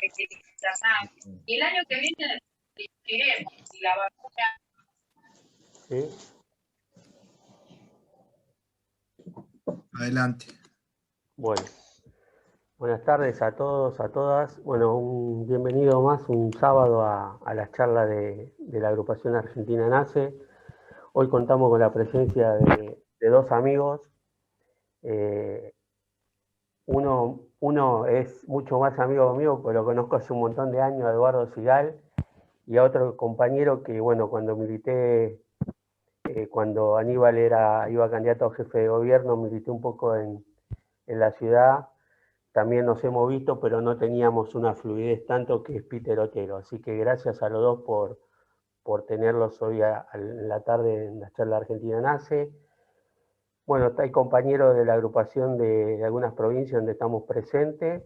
Y el año que viene diremos si la vacuna... ¿Sí? Adelante. Bueno, buenas tardes a todos, a todas. Bueno, un bienvenido más un sábado a la charla de la agrupación Argentina Nace. Hoy contamos con la presencia de dos amigos. Uno es mucho más amigo mío, porque lo conozco hace un montón de años, a Eduardo Sigal, y a otro compañero que, bueno, cuando milité, cuando Aníbal iba candidato a jefe de gobierno, milité un poco en la ciudad. También nos hemos visto, pero no teníamos una fluidez tanto, que es Peter Otero. Así que gracias a los dos por tenerlos hoy en la tarde en la charla Argentina Nace. Bueno, hay compañeros de la agrupación de algunas provincias donde estamos presentes.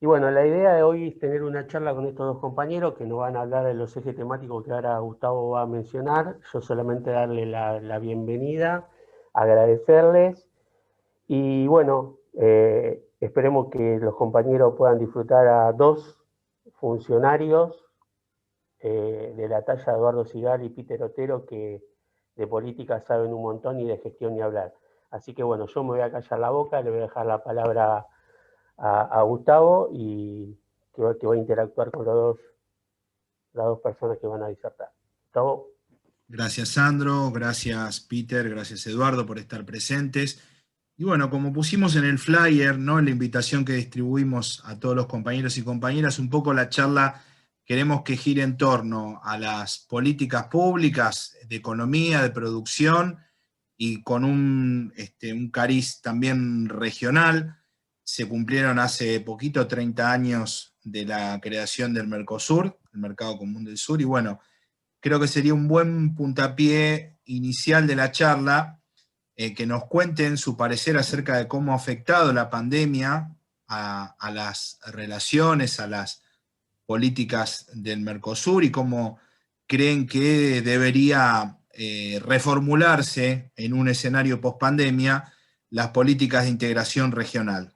Y bueno, la idea de hoy es tener una charla con estos dos compañeros que nos van a hablar de los ejes temáticos que ahora Gustavo va a mencionar. Yo solamente darle la bienvenida, agradecerles. Y bueno, esperemos que los compañeros puedan disfrutar a dos funcionarios de la talla de Eduardo Sigal y Peter Otero, que de política saben un montón y de gestión ni hablar. Así que bueno, yo me voy a callar la boca, le voy a dejar la palabra a Gustavo, y que va a interactuar con las dos personas que van a disertar. Gustavo. Gracias, Sandro, gracias, Peter, gracias, Eduardo, por estar presentes. Y bueno, como pusimos en el flyer, ¿no?, en la invitación que distribuimos a todos los compañeros y compañeras, un poco la charla queremos que gire en torno a las políticas públicas de economía, de producción, y con un cariz también regional. Se cumplieron hace poquito 30 años de la creación del Mercosur, el Mercado Común del Sur, y bueno, creo que sería un buen puntapié inicial de la charla, que nos cuenten su parecer acerca de cómo ha afectado la pandemia a las relaciones, a las políticas del Mercosur, y cómo creen que debería reformularse en un escenario post-pandemia las políticas de integración regional.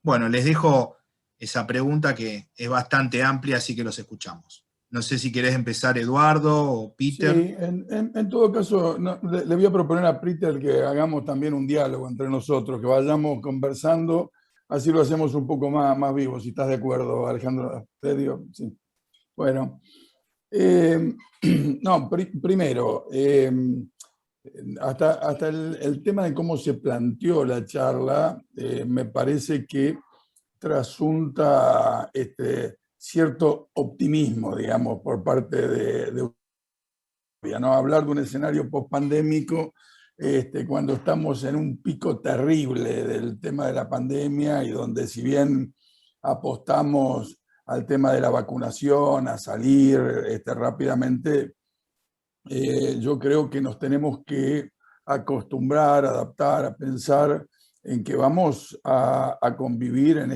Bueno, les dejo esa pregunta que es bastante amplia, así que los escuchamos. No sé si querés empezar, Eduardo o Peter. Sí, en todo caso, le voy a proponer a Peter que hagamos también un diálogo entre nosotros, que vayamos conversando, así lo hacemos un poco más vivo, si estás de acuerdo, Alejandro. Te digo, sí. Bueno, primero, hasta el tema de cómo se planteó la charla, me parece que trasunta cierto optimismo, digamos, por parte de ¿no? Hablar de un escenario post-pandémico cuando estamos en un pico terrible del tema de la pandemia, y donde, si bien apostamos al tema de la vacunación, a salir rápidamente, yo creo que nos tenemos que acostumbrar, adaptar, a pensar en que vamos a convivir en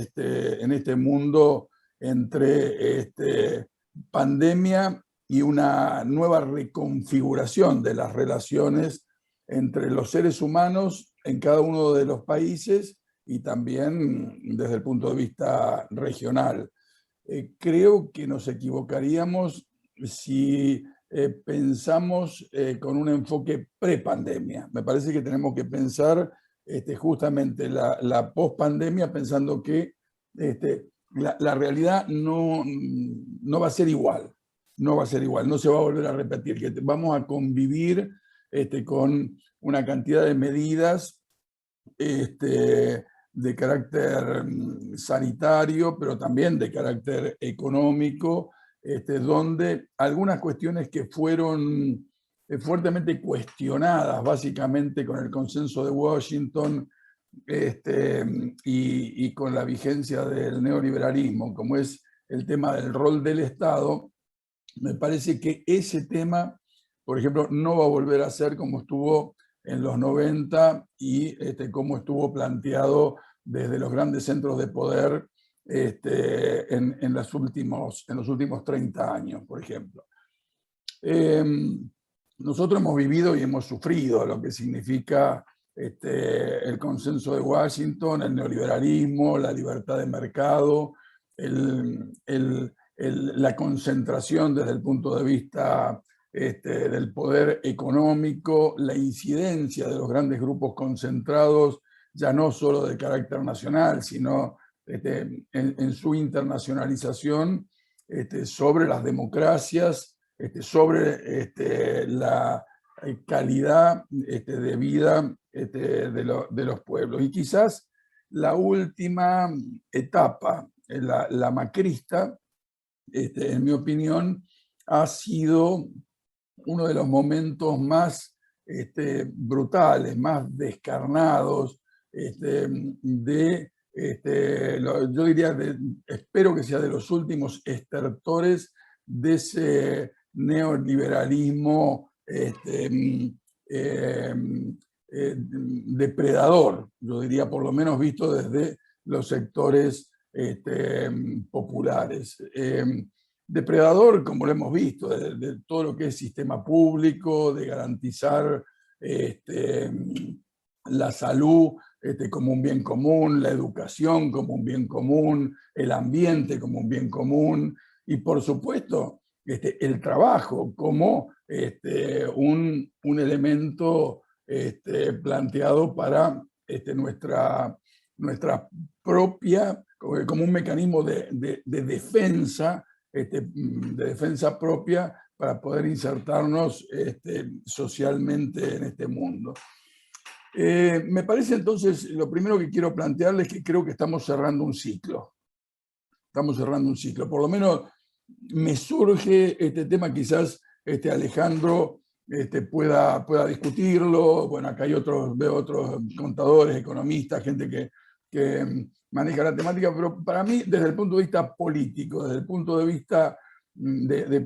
este mundo entre pandemia y una nueva reconfiguración de las relaciones entre los seres humanos en cada uno de los países, y también desde el punto de vista regional. Creo que nos equivocaríamos si pensamos con un enfoque pre-pandemia. Me parece que tenemos que pensar justamente la post-pandemia, pensando que la realidad no va a ser igual. No va a ser igual, no se va a volver a repetir, que vamos a convivir con una cantidad de medidas de carácter sanitario, pero también de carácter económico, donde algunas cuestiones que fueron fuertemente cuestionadas, básicamente con el consenso de Washington y con la vigencia del neoliberalismo, como es el tema del rol del Estado, me parece que ese tema, por ejemplo, no va a volver a ser como estuvo en los 90 y como estuvo planteado desde los grandes centros de poder en los últimos 30 años, por ejemplo. Nosotros hemos vivido y hemos sufrido lo que significa el consenso de Washington, el neoliberalismo, la libertad de mercado, la concentración desde el punto de vista del poder económico, la incidencia de los grandes grupos concentrados, ya no solo de carácter nacional, sino en su internacionalización sobre las democracias, sobre la calidad de vida de los pueblos. Y quizás la última etapa, la macrista, en mi opinión, ha sido uno de los momentos más brutales, más descarnados, yo diría, espero que sea de los últimos estertores de ese neoliberalismo depredador, yo diría, por lo menos visto desde los sectores populares. Depredador, como lo hemos visto, de todo lo que es sistema público, de garantizar la salud como un bien común, la educación como un bien común, el ambiente como un bien común y, por supuesto, el trabajo como un elemento planteado para nuestra propia, como un mecanismo de defensa, de defensa propia para poder insertarnos socialmente en este mundo. Me parece entonces, lo primero que quiero plantearles es que creo que estamos cerrando un ciclo. Estamos cerrando un ciclo. Por lo menos me surge este tema, quizás Alejandro pueda discutirlo. Bueno, acá hay veo otros contadores, economistas, gente que maneja la temática, pero para mí, desde el punto de vista político, desde el punto de vista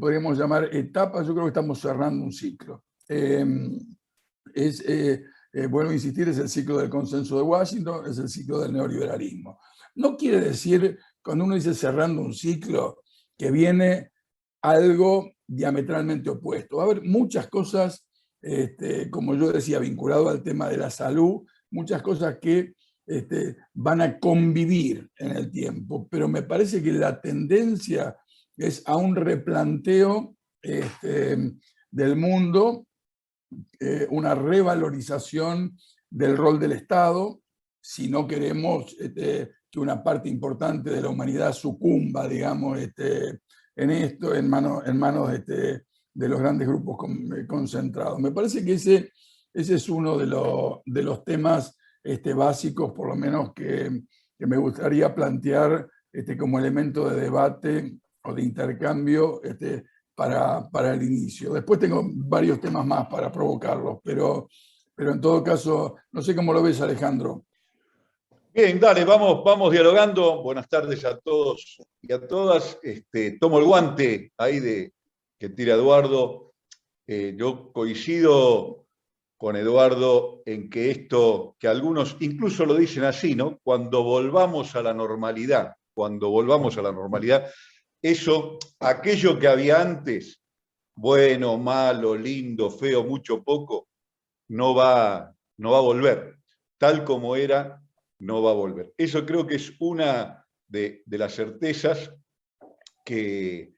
podríamos llamar etapas, yo creo que estamos cerrando un ciclo. Vuelvo a insistir, es el ciclo del consenso de Washington, es el ciclo del neoliberalismo. No quiere decir, cuando uno dice cerrando un ciclo, que viene algo diametralmente opuesto. Va a haber muchas cosas, como yo decía, vinculado al tema de la salud, muchas cosas que van a convivir en el tiempo, pero me parece que la tendencia es a un replanteo del mundo, una revalorización del rol del Estado, si no queremos que una parte importante de la humanidad sucumba, digamos, en esto, en manos de los grandes grupos concentrados. Me parece que ese es uno de los temas básicos, por lo menos, que me gustaría plantear como elemento de debate o de intercambio para el inicio. Después tengo varios temas más para provocarlos, pero en todo caso, no sé cómo lo ves, Alejandro. Bien, dale, vamos dialogando. Buenas tardes a todos y a todas. Tomo el guante ahí que tira Eduardo. Yo coincido con Eduardo en que esto, que algunos incluso lo dicen así, ¿no? Cuando volvamos a la normalidad, eso, aquello que había antes, bueno, malo, lindo, feo, mucho, poco, no va a volver. Tal como era, no va a volver. Eso creo que es una de las certezas que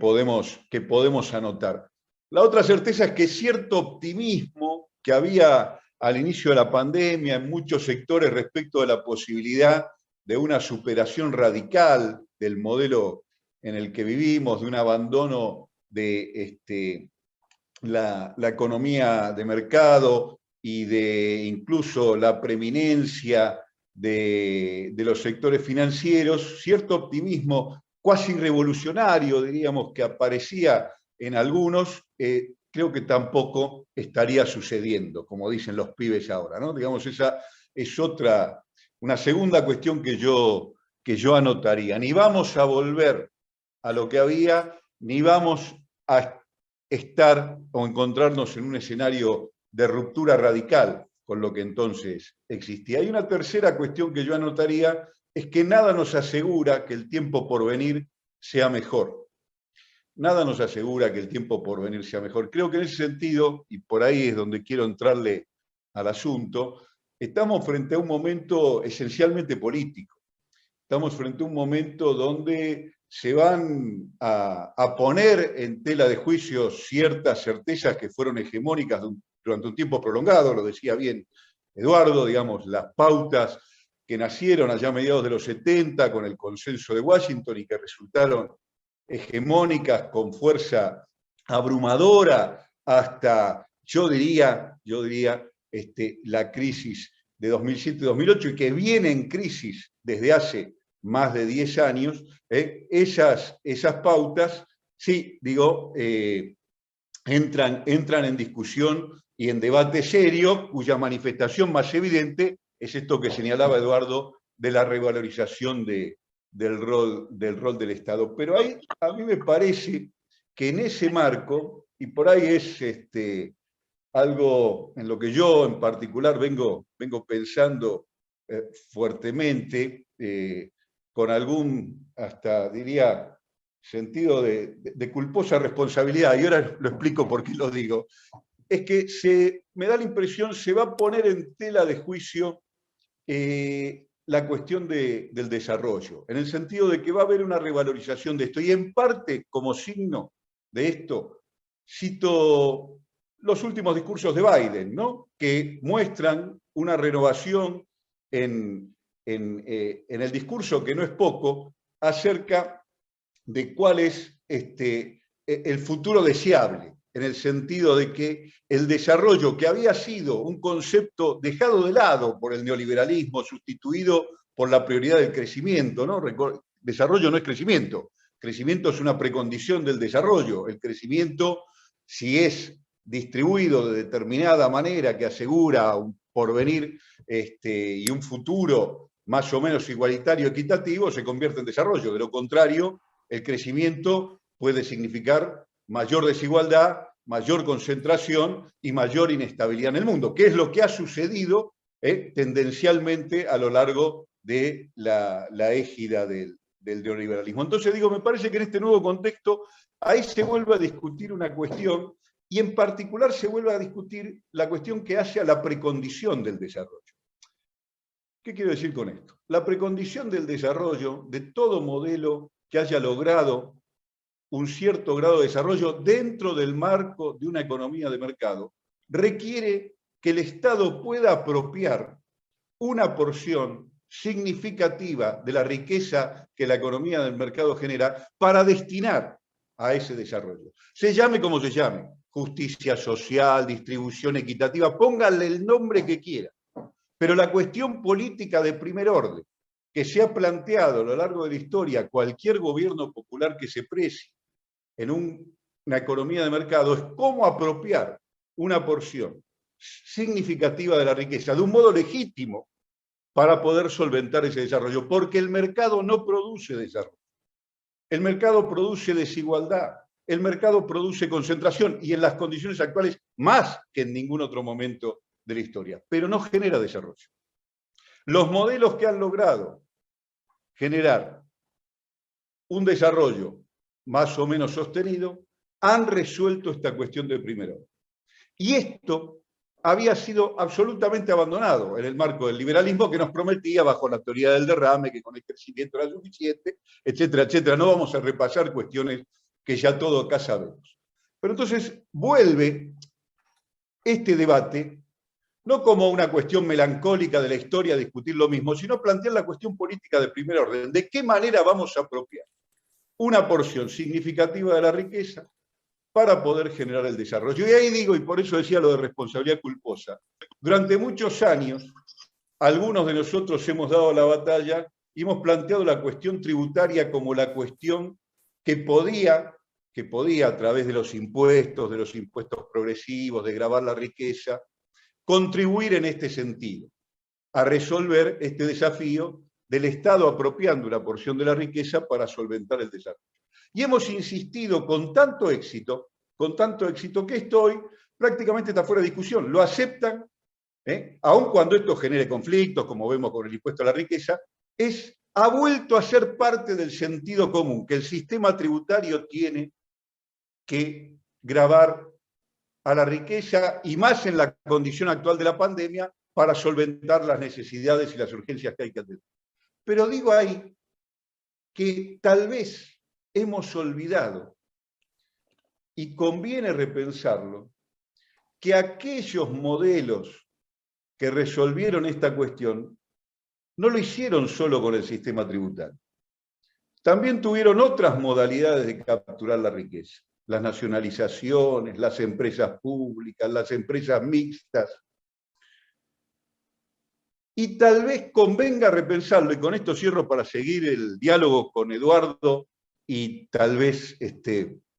podemos anotar. La otra certeza es que cierto optimismo que había al inicio de la pandemia en muchos sectores respecto de la posibilidad de una superación radical del modelo en el que vivimos, de un abandono de la economía de mercado y de incluso la preeminencia de los sectores financieros, cierto optimismo cuasi revolucionario, diríamos, que aparecía en algunos, creo que tampoco estaría sucediendo, como dicen los pibes ahora, ¿no? Digamos, esa es una segunda cuestión que yo anotaría. Ni vamos a volver a lo que había, ni vamos a estar o encontrarnos en un escenario de ruptura radical con lo que entonces existía. Hay una tercera cuestión que yo anotaría, es que nada nos asegura que el tiempo por venir sea mejor. Nada nos asegura que el tiempo por venir sea mejor. Creo que en ese sentido, y por ahí es donde quiero entrarle al asunto, estamos frente a un momento esencialmente político. Estamos frente a un momento donde se van a poner en tela de juicio ciertas certezas que fueron hegemónicas durante un tiempo prolongado, lo decía bien Eduardo, digamos, las pautas que nacieron allá a mediados de los 70 con el consenso de Washington y que resultaron hegemónicas con fuerza abrumadora hasta, yo diría la crisis de 2007-2008 y que viene en crisis desde hace más de 10 años, esas pautas, sí, digo, entran en discusión y en debate serio, cuya manifestación más evidente es esto que señalaba Eduardo de la revalorización del rol del Estado. Pero ahí a mí me parece que en ese marco, y por ahí es algo en lo que yo en particular vengo pensando fuertemente, con algún, hasta diría, sentido de culposa responsabilidad, y ahora lo explico por qué lo digo, es que me da la impresión se va a poner en tela de juicio la cuestión del desarrollo, en el sentido de que va a haber una revalorización de esto, y en parte, como signo de esto, cito los últimos discursos de Biden, ¿no?, que muestran una renovación en el discurso, que no es poco, acerca de cuál es el futuro deseable, en el sentido de que el desarrollo, que había sido un concepto dejado de lado por el neoliberalismo, sustituido por la prioridad del crecimiento, ¿no? Desarrollo no es crecimiento es una precondición del desarrollo. El crecimiento, si es distribuido de determinada manera que asegura un porvenir y un futuro más o menos igualitario, equitativo, se convierte en desarrollo. De lo contrario, el crecimiento puede significar mayor desigualdad, mayor concentración y mayor inestabilidad en el mundo, que es lo que ha sucedido tendencialmente a lo largo de la égida del neoliberalismo. Entonces digo, me parece que en este nuevo contexto ahí se vuelve a discutir una cuestión, y en particular se vuelve a discutir la cuestión que hace a la precondición del desarrollo. ¿Qué quiero decir con esto? La precondición del desarrollo de todo modelo que haya logrado un cierto grado de desarrollo dentro del marco de una economía de mercado requiere que el Estado pueda apropiar una porción significativa de la riqueza que la economía del mercado genera para destinar a ese desarrollo. Se llame como se llame, justicia social, distribución equitativa, pónganle el nombre que quiera. Pero la cuestión política de primer orden que se ha planteado a lo largo de la historia cualquier gobierno popular que se precie en una economía de mercado es cómo apropiar una porción significativa de la riqueza de un modo legítimo para poder solventar ese desarrollo, porque el mercado no produce desarrollo. El mercado produce desigualdad, el mercado produce concentración, y en las condiciones actuales más que en ningún otro momento de la historia, pero no genera desarrollo. Los modelos que han logrado generar un desarrollo más o menos sostenido han resuelto esta cuestión de primer orden. Y esto había sido absolutamente abandonado en el marco del liberalismo, que nos prometía, bajo la teoría del derrame, que con el crecimiento era suficiente, etcétera, etcétera. No vamos a repasar cuestiones que ya todos acá sabemos. Pero entonces vuelve este debate, no como una cuestión melancólica de la historia a discutir lo mismo, sino plantear la cuestión política de primer orden. ¿De qué manera vamos a apropiar una porción significativa de la riqueza para poder generar el desarrollo? Y ahí digo, y por eso decía lo de responsabilidad culposa, durante muchos años, algunos de nosotros hemos dado la batalla y hemos planteado la cuestión tributaria como la cuestión que podía a través de los impuestos progresivos, de gravar la riqueza, contribuir en este sentido, a resolver este desafío del Estado apropiando una porción de la riqueza para solventar el desarrollo. Y hemos insistido con tanto éxito que esto hoy prácticamente está fuera de discusión. Lo aceptan, aun cuando esto genere conflictos, como vemos con el impuesto a la riqueza, ha vuelto a ser parte del sentido común, que el sistema tributario tiene que gravar a la riqueza, y más en la condición actual de la pandemia, para solventar las necesidades y las urgencias que hay que atender. Pero digo ahí que tal vez hemos olvidado, y conviene repensarlo, que aquellos modelos que resolvieron esta cuestión no lo hicieron solo con el sistema tributario. También tuvieron otras modalidades de capturar la riqueza. Las nacionalizaciones, las empresas públicas, las empresas mixtas. Y tal vez convenga repensarlo, y con esto cierro para seguir el diálogo con Eduardo y tal vez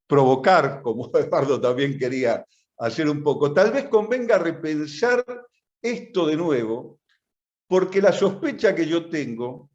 provocar, como Eduardo también quería hacer un poco, tal vez convenga repensar esto de nuevo, porque la sospecha que yo tengo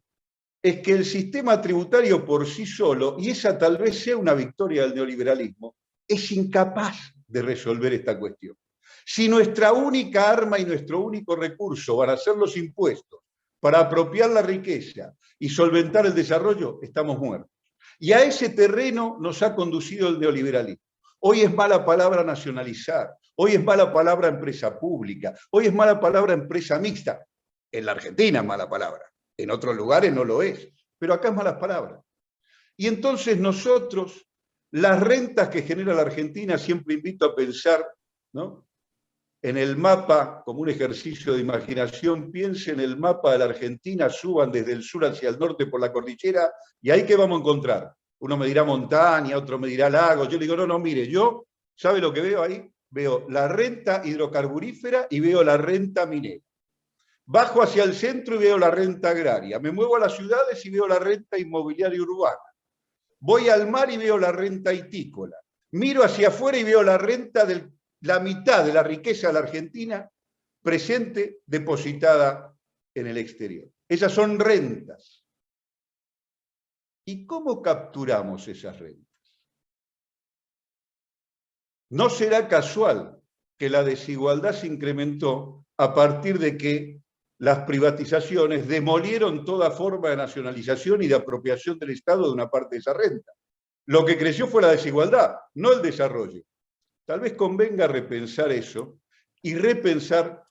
es que el sistema tributario por sí solo, y esa tal vez sea una victoria del neoliberalismo, es incapaz de resolver esta cuestión. Si nuestra única arma y nuestro único recurso van a ser los impuestos para apropiar la riqueza y solventar el desarrollo, estamos muertos. Y a ese terreno nos ha conducido el neoliberalismo. Hoy es mala palabra nacionalizar, hoy es mala palabra empresa pública, hoy es mala palabra empresa mixta. En la Argentina es mala palabra, en otros lugares no lo es, pero acá es mala palabra. Y entonces nosotros, las rentas que genera la Argentina, siempre invito a pensar, ¿no?, en el mapa, como un ejercicio de imaginación, piensen en el mapa de la Argentina, suban desde el sur hacia el norte por la cordillera, y ahí ¿qué vamos a encontrar? Uno me dirá montaña, otro me dirá lagos. Yo le digo, no, mire, yo, ¿sabe lo que veo ahí? Veo la renta hidrocarburífera y veo la renta minera. Bajo hacia el centro y veo la renta agraria. Me muevo a las ciudades y veo la renta inmobiliaria urbana. Voy al mar y veo la renta hitícola. Miro hacia afuera y veo la renta de la mitad de la riqueza de la Argentina presente depositada en el exterior. Esas son rentas. ¿Y cómo capturamos esas rentas? No será casual que la desigualdad se incrementó a partir de que las privatizaciones demolieron toda forma de nacionalización y de apropiación del Estado de una parte de esa renta. Lo que creció fue la desigualdad, no el desarrollo. Tal vez convenga repensar eso y repensar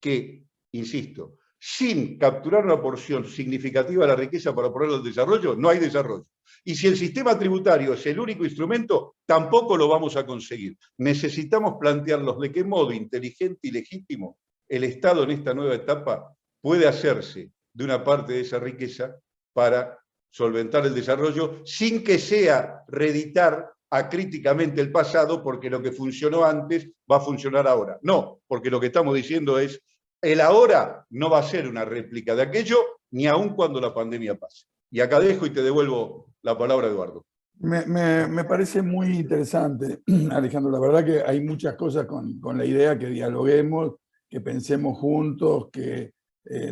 que, insisto, sin capturar una porción significativa de la riqueza para ponerlo al desarrollo, no hay desarrollo. Y si el sistema tributario es el único instrumento, tampoco lo vamos a conseguir. Necesitamos plantearnos de qué modo inteligente y legítimo el Estado en esta nueva etapa puede hacerse de una parte de esa riqueza para solventar el desarrollo sin que sea reeditar acríticamente el pasado porque lo que funcionó antes va a funcionar ahora. No, porque lo que estamos diciendo es el ahora no va a ser una réplica de aquello ni aun cuando la pandemia pase. Y acá dejo y te devuelvo la palabra, Eduardo. Me parece muy interesante, Alejandro. La verdad que hay muchas cosas con la idea que dialoguemos, que pensemos juntos, que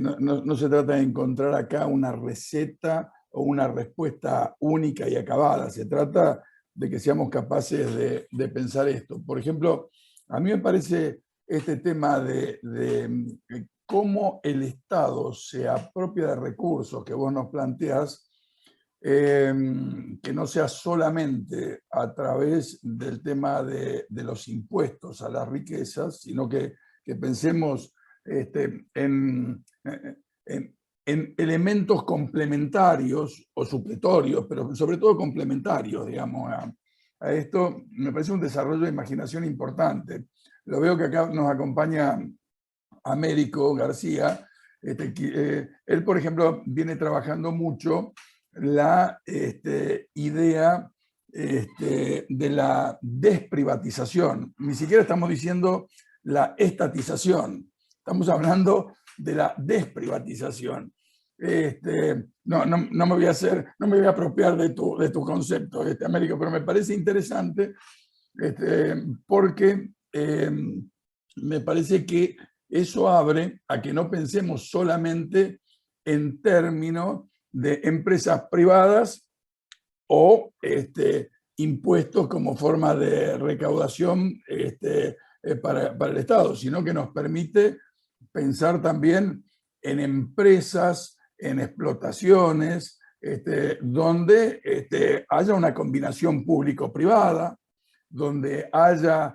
no se trata de encontrar acá una receta o una respuesta única y acabada. Se trata de que seamos capaces de pensar esto. Por ejemplo, a mí me parece este tema de cómo el Estado se apropia de recursos que vos nos planteás, que no sea solamente a través del tema de los impuestos a las riquezas, sino que pensemos en elementos complementarios o supletorios, pero sobre todo complementarios, digamos, a esto. Me parece un desarrollo de imaginación importante. Lo veo que acá nos acompaña Américo García. Él, por ejemplo, viene trabajando mucho la idea de la desprivatización. Ni siquiera estamos diciendo la estatización, estamos hablando de la desprivatización. No me voy a apropiar de tu concepto, Américo, pero me parece interesante porque me parece que eso abre a que no pensemos solamente en términos de empresas privadas o impuestos como forma de recaudación para el Estado, sino que nos permite pensar también en empresas, en explotaciones, donde haya una combinación público-privada, donde haya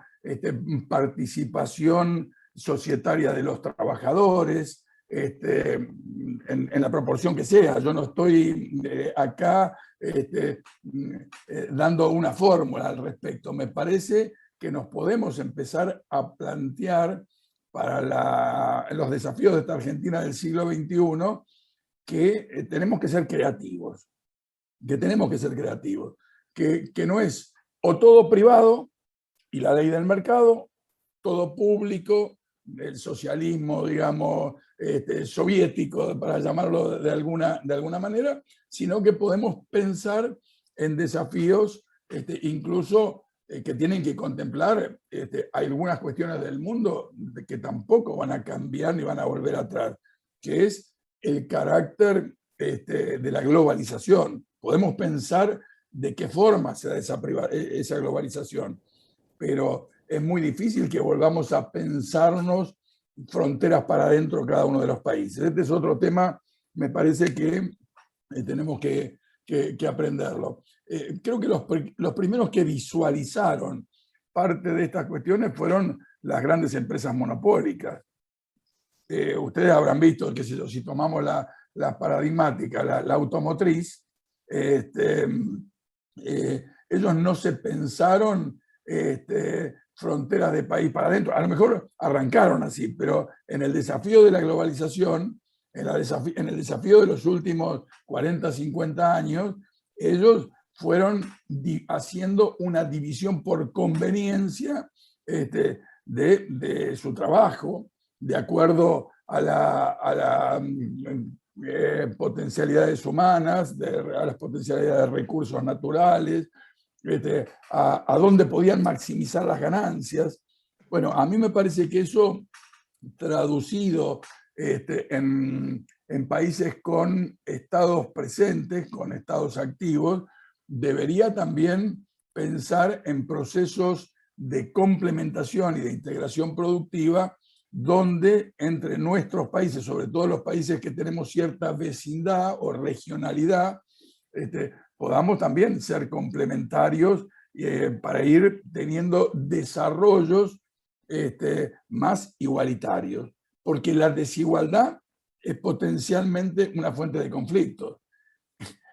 participación societaria de los trabajadores, en la proporción que sea. Yo no estoy acá dando una fórmula al respecto. Me parece que nos podemos empezar a plantear para los desafíos de esta Argentina del siglo XXI que tenemos que ser creativos, que no es o todo privado y la ley del mercado, todo público, el socialismo, digamos, soviético, para llamarlo de alguna manera, sino que podemos pensar en desafíos incluso que tienen que contemplar algunas cuestiones del mundo que tampoco van a cambiar ni van a volver atrás, que es el carácter de la globalización. Podemos pensar de qué forma se da esa globalización, pero es muy difícil que volvamos a pensarnos fronteras para adentro cada uno de los países. Este es otro tema, me parece que tenemos que aprenderlo. Creo que los primeros que visualizaron parte de estas cuestiones fueron las grandes empresas monopólicas. Ustedes habrán visto, qué sé yo, si tomamos la paradigmática, la automotriz, ellos no se pensaron fronteras de país para adentro. A lo mejor arrancaron así, pero en el desafío de la globalización, en el desafío de los últimos 40, 50 años, ellos fueron haciendo una división por conveniencia de su trabajo, de acuerdo a las potencialidades humanas, a las potencialidades de recursos naturales, a dónde podían maximizar las ganancias. Bueno, a mí me parece que eso, traducido en países con estados presentes, con estados activos, debería también pensar en procesos de complementación y de integración productiva, donde entre nuestros países, sobre todo los países que tenemos cierta vecindad o regionalidad, podamos también ser complementarios para ir teniendo desarrollos más igualitarios, porque la desigualdad es potencialmente una fuente de conflictos.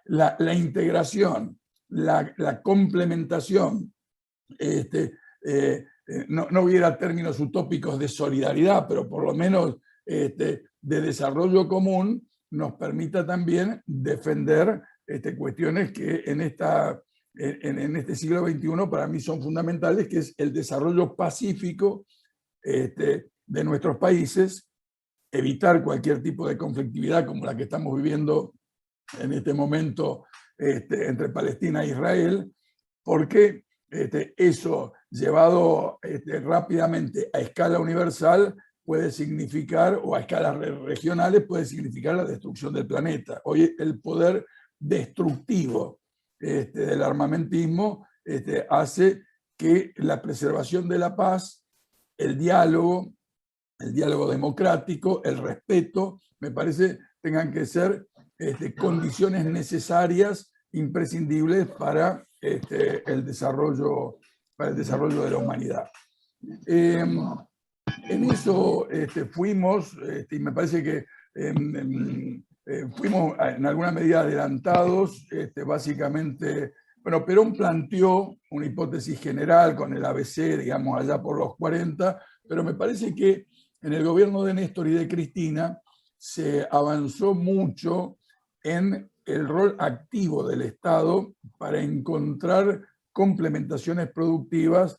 La integración, la complementación, no hubiera términos utópicos de solidaridad, pero por lo menos de desarrollo común, nos permita también defender cuestiones que en este siglo XXI para mí son fundamentales, que es el desarrollo pacífico de nuestros países, evitar cualquier tipo de conflictividad como la que estamos viviendo en este momento entre Palestina e Israel, porque eso llevado rápidamente a escala universal puede significar, o a escalas regionales, puede significar la destrucción del planeta. Hoy el poder destructivo del armamentismo hace que la preservación de la paz, el diálogo democrático, el respeto, me parece, tengan que ser condiciones necesarias, imprescindibles para el desarrollo de la humanidad. En eso fuimos, y me parece que fuimos en alguna medida adelantados, básicamente. Bueno, Perón planteó una hipótesis general con el ABC, digamos, allá por los 40, pero me parece que en el gobierno de Néstor y de Cristina se avanzó mucho en el rol activo del Estado para encontrar complementaciones productivas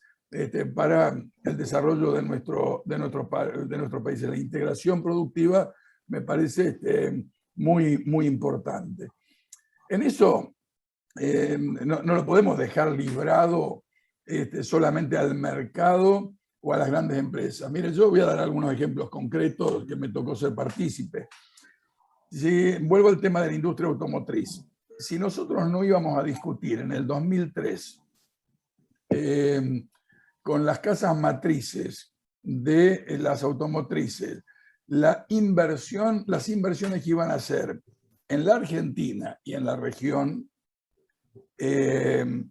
para el desarrollo de nuestro país. La integración productiva me parece muy, muy importante. En eso no lo podemos dejar librado solamente al mercado o a las grandes empresas. Mire, yo voy a dar algunos ejemplos concretos que me tocó ser partícipe. Si vuelvo al tema de la industria automotriz, si nosotros no íbamos a discutir en el 2003 con las casas matrices de las automotrices las inversiones que iban a hacer en la Argentina y en la región, ellos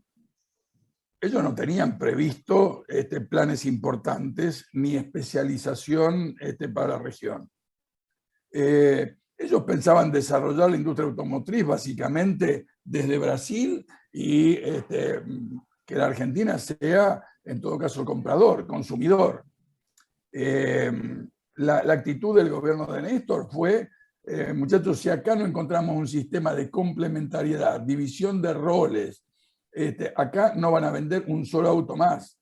no tenían previsto planes importantes ni especialización para la región. Ellos pensaban desarrollar la industria automotriz básicamente desde Brasil y que la Argentina sea, en todo caso, comprador, consumidor. La actitud del gobierno de Néstor fue, muchachos, si acá no encontramos un sistema de complementariedad, división de roles, acá no van a vender un solo auto más.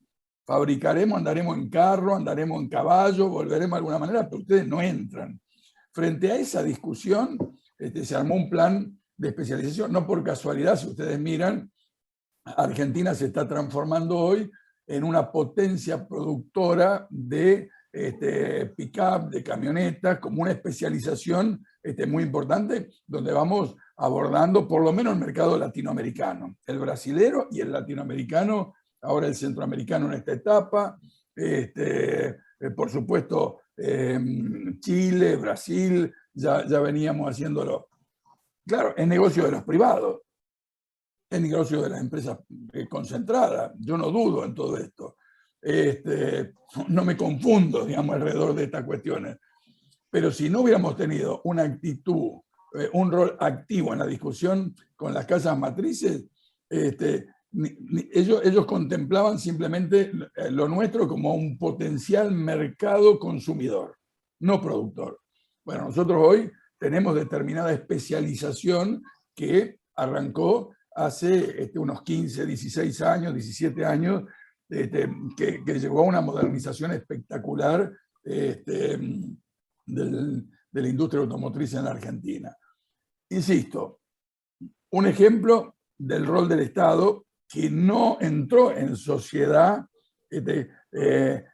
Fabricaremos, andaremos en carro, andaremos en caballo, volveremos de alguna manera, pero ustedes no entran. Frente a esa discusión, se armó un plan de especialización. No por casualidad, si ustedes miran, Argentina se está transformando hoy en una potencia productora de pick-up, de camionetas, como una especialización muy importante, donde vamos abordando por lo menos el mercado latinoamericano, el brasilero y el latinoamericano, ahora el centroamericano en esta etapa, por supuesto Chile, Brasil, ya veníamos haciéndolo. Claro, es negocio de los privados, es negocio de las empresas concentradas, yo no dudo en todo esto. No me confundo, digamos, alrededor de estas cuestiones. Pero si no hubiéramos tenido una actitud, un rol activo en la discusión con las casas matrices, ellos contemplaban simplemente lo nuestro como un potencial mercado consumidor, no productor. Bueno, nosotros hoy tenemos determinada especialización que arrancó hace unos 15, 16 años, 17 años, que llegó a una modernización espectacular de la industria automotriz en la Argentina. Insisto, un ejemplo del rol del Estado que no entró en sociedad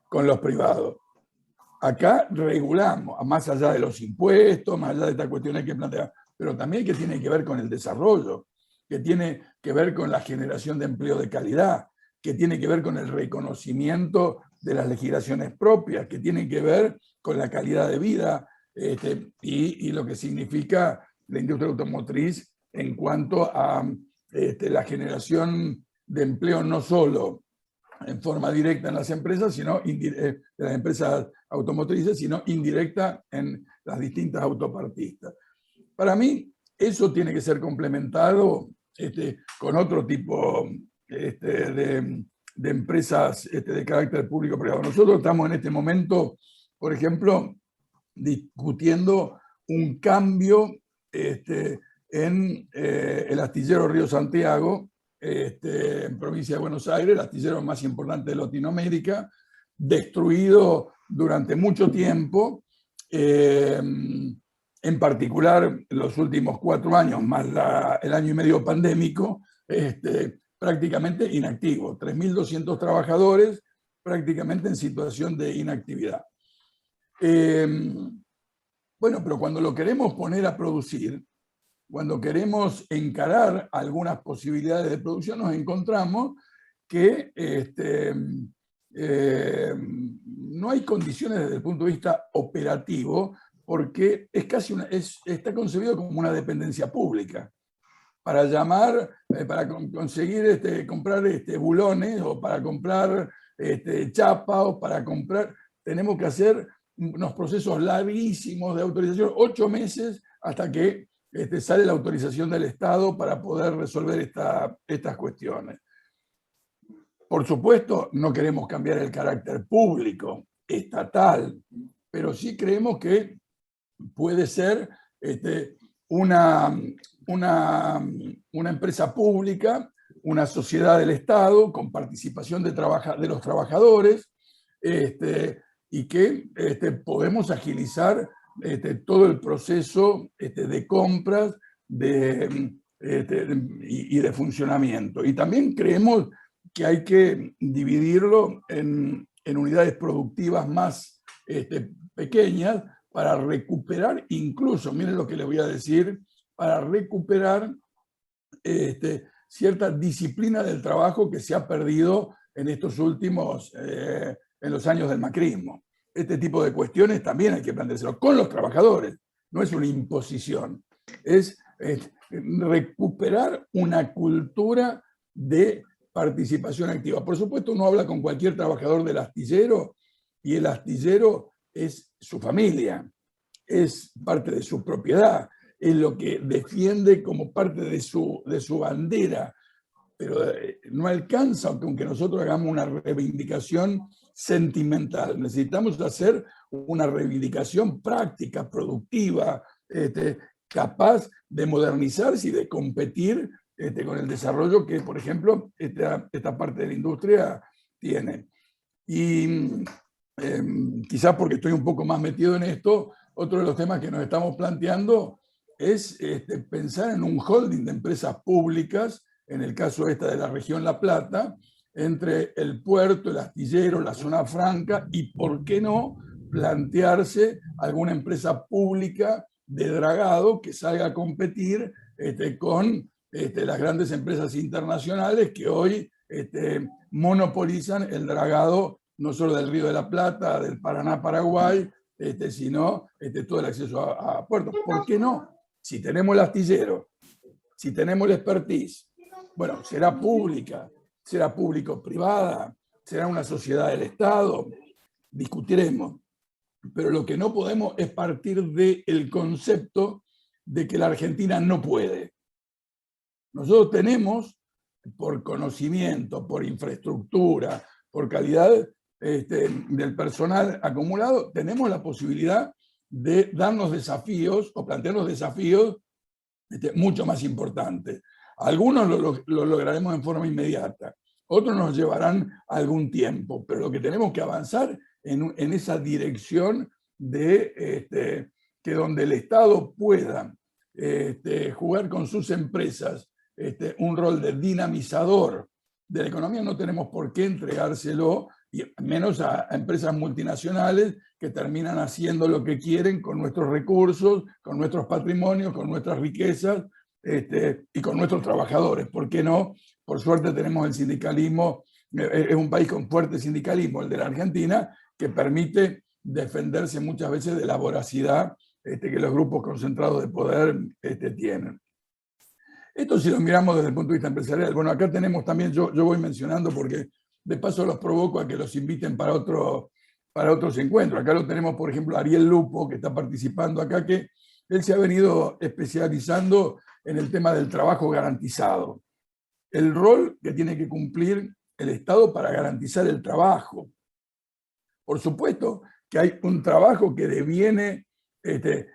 con los privados. Acá regulamos, más allá de los impuestos, más allá de estas cuestiones que planteamos, pero también que tiene que ver con el desarrollo, que tiene que ver con la generación de empleo de calidad, que tiene que ver con el reconocimiento de las legislaciones propias, que tiene que ver con la calidad de vida y lo que significa la industria automotriz en cuanto a la generación de empleo no solo en forma directa en las empresas, sino de las empresas automotrices, sino indirecta en las distintas autopartistas. Para mí, eso tiene que ser complementado con otro tipo de empresas de carácter público-privado. Nosotros estamos en este momento, por ejemplo, discutiendo un cambio en el astillero Río Santiago, en provincia de Buenos Aires, el astillero más importante de Latinoamérica, destruido durante mucho tiempo, en particular los últimos 4 años, más el año y medio pandémico, prácticamente inactivo, 3.200 trabajadores prácticamente en situación de inactividad. Bueno, pero cuando lo queremos poner a producir, cuando queremos encarar algunas posibilidades de producción, nos encontramos que no hay condiciones desde el punto de vista operativo, porque es casi está concebido como una dependencia pública. Para para conseguir comprar bulones, o para comprar chapa, o para comprar, tenemos que hacer unos procesos larguísimos de autorización, 8 meses hasta que sale la autorización del Estado para poder resolver estas cuestiones. Por supuesto, no queremos cambiar el carácter público, estatal, pero sí creemos que puede ser una empresa pública, una sociedad del Estado con participación de los trabajadores, y que podemos agilizar todo el proceso de compras y de funcionamiento. Y también creemos que hay que dividirlo en unidades productivas más pequeñas para recuperar, incluso, miren lo que les voy a decir, para recuperar cierta disciplina del trabajo que se ha perdido en estos últimos, en los años del macrismo. Este tipo de cuestiones también hay que planteárselo con los trabajadores, no es una imposición, es recuperar una cultura de participación activa. Por supuesto, uno habla con cualquier trabajador del astillero y el astillero es su familia. es parte de su propiedad, es lo que defiende como parte de su bandera, pero no alcanza aunque nosotros hagamos una reivindicación sentimental. Necesitamos hacer una reivindicación práctica, productiva, capaz de modernizarse y de competir con el desarrollo que, por ejemplo, esta parte de la industria tiene. Y quizás porque estoy un poco más metido en esto, otro de los temas que nos estamos planteando es pensar en un holding de empresas públicas, en el caso esta de la región La Plata, entre el puerto, el astillero, la zona franca y, ¿por qué no?, plantearse alguna empresa pública de dragado que salga a competir con las grandes empresas internacionales que hoy monopolizan el dragado no solo del Río de la Plata, del Paraná, Paraguay, sino todo el acceso a puertos. ¿Por qué no? Si tenemos el astillero, si tenemos la expertise, bueno, será pública, será público-privada, será una sociedad del Estado, discutiremos. Pero lo que no podemos es partir del concepto de que la Argentina no puede. Nosotros tenemos, por conocimiento, por infraestructura, por calidad del personal acumulado, tenemos la posibilidad de darnos desafíos o plantearnos desafíos mucho más importantes. Algunos lo lograremos en forma inmediata, otros nos llevarán algún tiempo, pero lo que tenemos que avanzar en esa dirección de que donde el Estado pueda jugar con sus empresas un rol de dinamizador de la economía, no tenemos por qué entregárselo, y menos a empresas multinacionales que terminan haciendo lo que quieren con nuestros recursos, con nuestros patrimonios, con nuestras riquezas y con nuestros trabajadores. ¿Por qué no? Por suerte tenemos el sindicalismo, es un país con fuerte sindicalismo, el de la Argentina, que permite defenderse muchas veces de la voracidad que los grupos concentrados de poder tienen. Esto si lo miramos desde el punto de vista empresarial, bueno, acá tenemos también, yo voy mencionando porque de paso los provoco a que los inviten para otros encuentros. Acá lo tenemos, por ejemplo, Ariel Lupo, que está participando acá, que él se ha venido especializando en el tema del trabajo garantizado. El rol que tiene que cumplir el Estado para garantizar el trabajo. Por supuesto que hay un trabajo que deviene de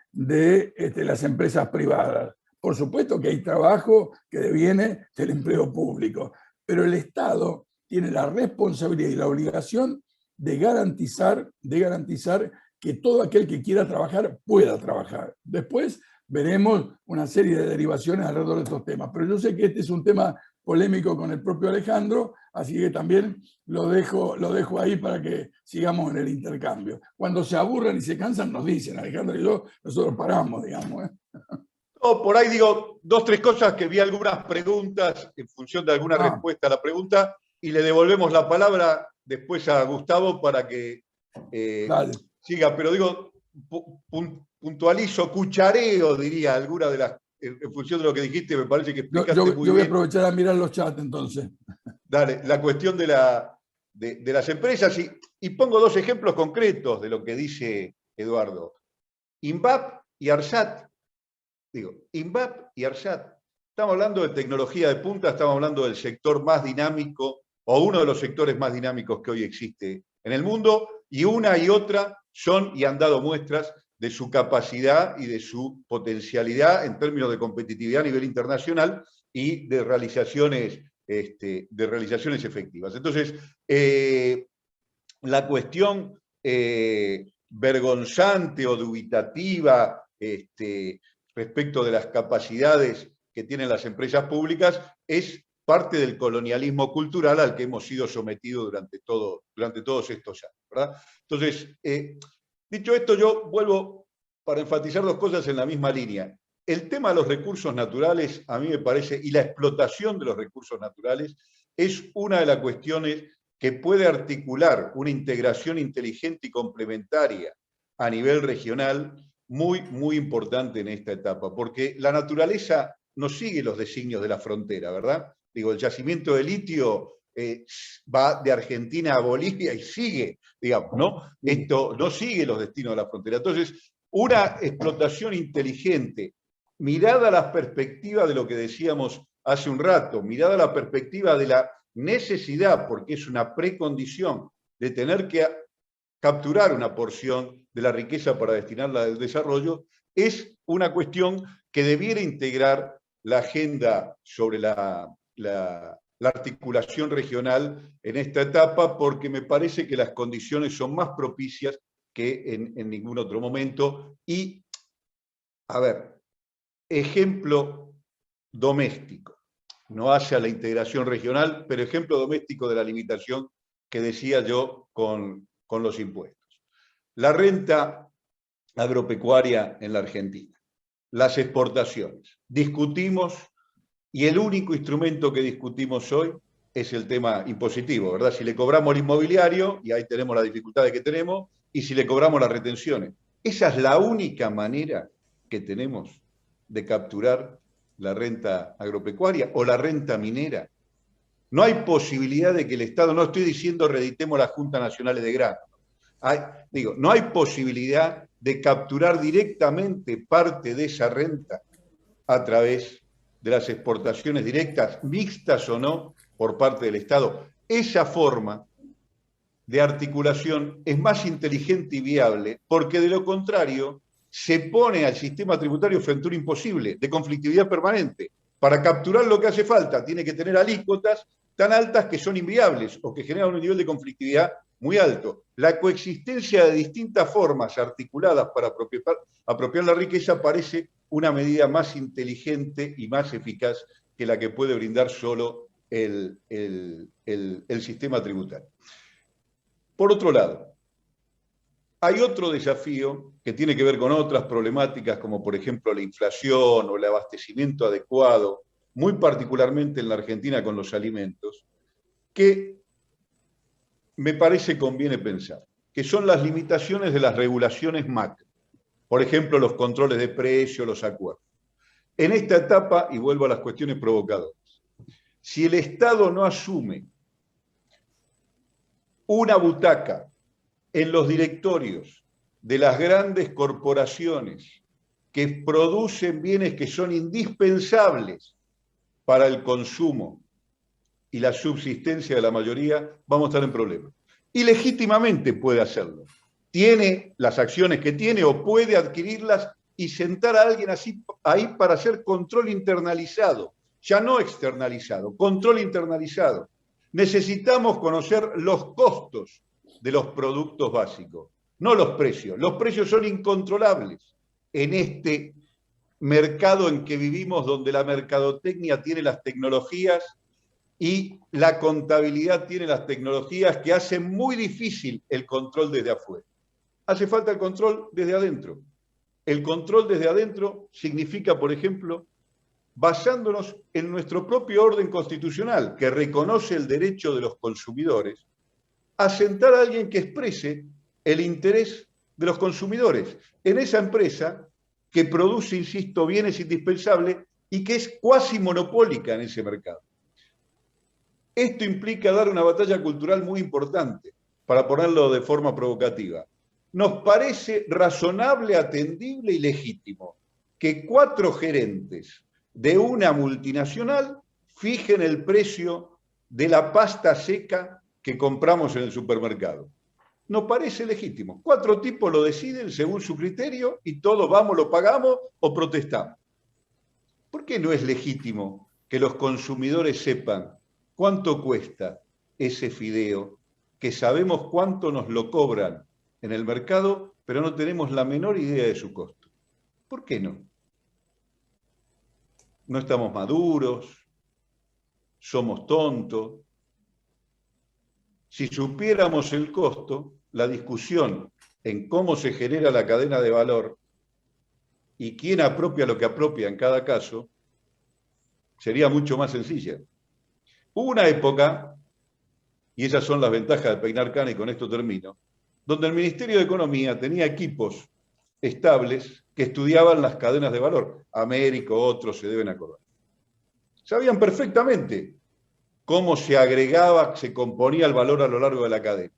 las empresas privadas. Por supuesto que hay trabajo que deviene del empleo público, pero el Estado tiene la responsabilidad y la obligación de garantizar que todo aquel que quiera trabajar pueda trabajar. Después veremos una serie de derivaciones alrededor de estos temas, pero yo sé que este es un tema polémico con el propio Alejandro, así que también lo dejo ahí para que sigamos en el intercambio. Cuando se aburran y se cansan nos dicen, Alejandro y yo, nosotros paramos, digamos. No, por ahí digo 2 o 3 cosas, que vi algunas preguntas en función de alguna respuesta a la pregunta, y le devolvemos la palabra después a Gustavo para que siga. Pero digo, puntualizo, cuchareo, diría, alguna de las, en función de lo que dijiste, me parece que explicaste muy bien. Yo voy a aprovechar a mirar los chats entonces. Dale, la cuestión de las empresas, y pongo 2 ejemplos concretos de lo que dice Eduardo. INVAP y ARSAT. Digo, INVAP y ARSAT. Estamos hablando de tecnología de punta, estamos hablando del sector más dinámico, o uno de los sectores más dinámicos que hoy existe en el mundo, y una y otra son y han dado muestras de su capacidad y de su potencialidad en términos de competitividad a nivel internacional y de realizaciones efectivas. Entonces, la cuestión vergonzante o dubitativa respecto de las capacidades que tienen las empresas públicas es parte del colonialismo cultural al que hemos sido sometidos durante todos estos años, ¿verdad? Entonces, dicho esto, yo vuelvo para enfatizar 2 cosas en la misma línea. El tema de los recursos naturales, a mí me parece, y la explotación de los recursos naturales, es una de las cuestiones que puede articular una integración inteligente y complementaria a nivel regional muy, muy importante en esta etapa, porque la naturaleza no sigue los designios de la frontera, ¿verdad? Digo, el yacimiento de litio va de Argentina a Bolivia y sigue, digamos, ¿no? Esto no sigue los destinos de la frontera. Entonces, una explotación inteligente, mirada a la perspectiva de lo que decíamos hace un rato, mirada a la perspectiva de la necesidad, porque es una precondición de tener que capturar una porción de la riqueza para destinarla al desarrollo, es una cuestión que debiera integrar la agenda sobre la articulación regional en esta etapa, porque me parece que las condiciones son más propicias que en ningún otro momento. Y, a ver, ejemplo doméstico, no hacia la integración regional, pero ejemplo doméstico de la limitación que decía yo con los impuestos. La renta agropecuaria en la Argentina, las exportaciones. Discutimos, y el único instrumento que discutimos hoy es el tema impositivo, ¿verdad? Si le cobramos el inmobiliario, y ahí tenemos las dificultades que tenemos, y si le cobramos las retenciones. Esa es la única manera que tenemos de capturar la renta agropecuaria o la renta minera. No hay posibilidad de que el Estado, no estoy diciendo reeditemos las Juntas Nacionales de Grano, no hay posibilidad de capturar directamente parte de esa renta a través de las exportaciones directas, mixtas o no, por parte del Estado. Esa forma de articulación es más inteligente y viable, porque de lo contrario se pone al sistema tributario frente a un imposible de conflictividad permanente. Para capturar lo que hace falta, tiene que tener alícuotas tan altas que son inviables o que generan un nivel de conflictividad muy alto. La coexistencia de distintas formas articuladas para apropiar la riqueza parece una medida más inteligente y más eficaz que la que puede brindar solo el sistema tributario. Por otro lado, hay otro desafío que tiene que ver con otras problemáticas, como por ejemplo la inflación o el abastecimiento adecuado, muy particularmente en la Argentina con los alimentos, que me parece conviene pensar, que son las limitaciones de las regulaciones macro. Por ejemplo, los controles de precios, los acuerdos. En esta etapa, y vuelvo a las cuestiones provocadoras, si el Estado no asume una butaca en los directorios de las grandes corporaciones que producen bienes que son indispensables para el consumo y la subsistencia de la mayoría, vamos a estar en problemas. Y legítimamente puede hacerlo. Tiene las acciones que tiene o puede adquirirlas y sentar a alguien así ahí para hacer control internalizado, ya no externalizado, control internalizado. Necesitamos conocer los costos de los productos básicos, no los precios. Los precios son incontrolables en este mercado en que vivimos, donde la mercadotecnia tiene las tecnologías y la contabilidad tiene las tecnologías que hacen muy difícil el control desde afuera. Hace falta el control desde adentro. El control desde adentro significa, por ejemplo, basándonos en nuestro propio orden constitucional, que reconoce el derecho de los consumidores, a sentar a alguien que exprese el interés de los consumidores en esa empresa que produce, insisto, bienes indispensables y que es cuasi monopólica en ese mercado. Esto implica dar una batalla cultural muy importante, para ponerlo de forma provocativa. Nos parece razonable, atendible y legítimo que 4 gerentes de una multinacional fijen el precio de la pasta seca que compramos en el supermercado. Nos parece legítimo. 4 tipos lo deciden según su criterio y todos vamos, lo pagamos o protestamos. ¿Por qué no es legítimo que los consumidores sepan cuánto cuesta ese fideo, que sabemos cuánto nos lo cobran en el mercado, pero no tenemos la menor idea de su costo? ¿Por qué no? No estamos maduros, somos tontos. Si supiéramos el costo, la discusión en cómo se genera la cadena de valor y quién apropia lo que apropia en cada caso, sería mucho más sencilla. Hubo una época, y esas son las ventajas de peinar cana, y con esto termino, donde el Ministerio de Economía tenía equipos estables que estudiaban las cadenas de valor. Américo, otros se deben acordar. Sabían perfectamente cómo se agregaba, se componía el valor a lo largo de la cadena.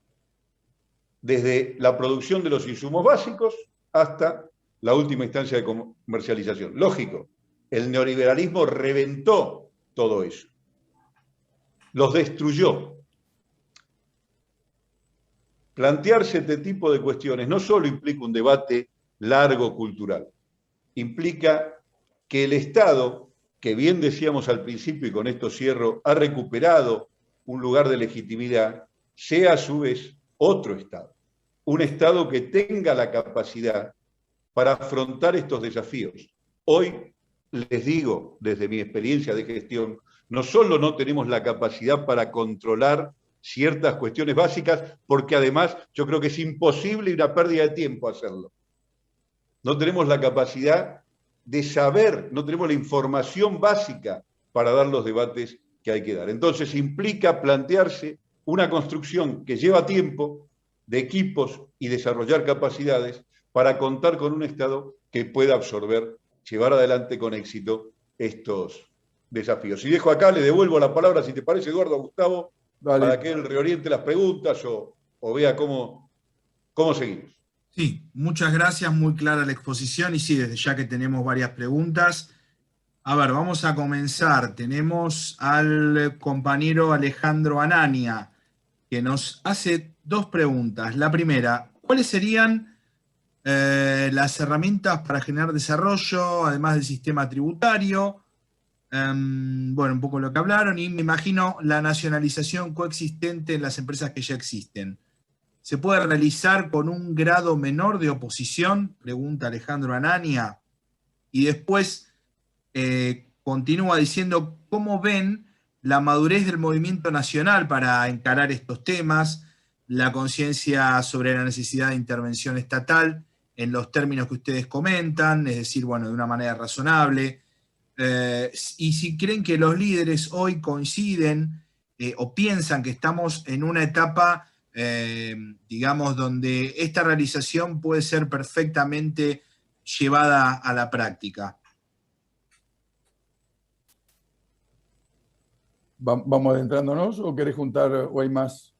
Desde la producción de los insumos básicos hasta la última instancia de comercialización. Lógico, el neoliberalismo reventó todo eso, los destruyó. Plantearse este tipo de cuestiones no solo implica un debate largo cultural, implica que el Estado, que bien decíamos al principio y con esto cierro, ha recuperado un lugar de legitimidad, sea a su vez otro Estado. Un Estado que tenga la capacidad para afrontar estos desafíos. Hoy, les digo, desde mi experiencia de gestión, no solo no tenemos la capacidad para controlar ciertas cuestiones básicas, porque además yo creo que es imposible y una pérdida de tiempo hacerlo. No tenemos la capacidad de saber, no tenemos la información básica para dar los debates que hay que dar. Entonces implica plantearse una construcción que lleva tiempo, de equipos y desarrollar capacidades para contar con un Estado que pueda absorber, llevar adelante con éxito estos desafíos. Y dejo acá, le devuelvo la palabra, si te parece, Eduardo, a Gustavo, Dale. para que él reoriente las preguntas o vea cómo seguimos. Sí, muchas gracias, muy clara la exposición y sí, desde ya que tenemos varias preguntas. A ver, vamos a comenzar. Tenemos al compañero Alejandro Anania, que nos hace dos preguntas. La primera, ¿cuáles serían las herramientas para generar desarrollo, además del sistema tributario? Bueno, un poco lo que hablaron, y me imagino la nacionalización coexistente en las empresas que ya existen. ¿Se puede realizar con un grado menor de oposición? Pregunta Alejandro Anania. Y después continúa diciendo cómo ven la madurez del movimiento nacional para encarar estos temas, la conciencia sobre la necesidad de intervención estatal en los términos que ustedes comentan, es decir, bueno, de una manera razonable. Y si creen que los líderes hoy coinciden o piensan que estamos en una etapa, digamos, donde esta realización puede ser perfectamente llevada a la práctica. ¿Vamos adentrándonos o querés juntar o hay más?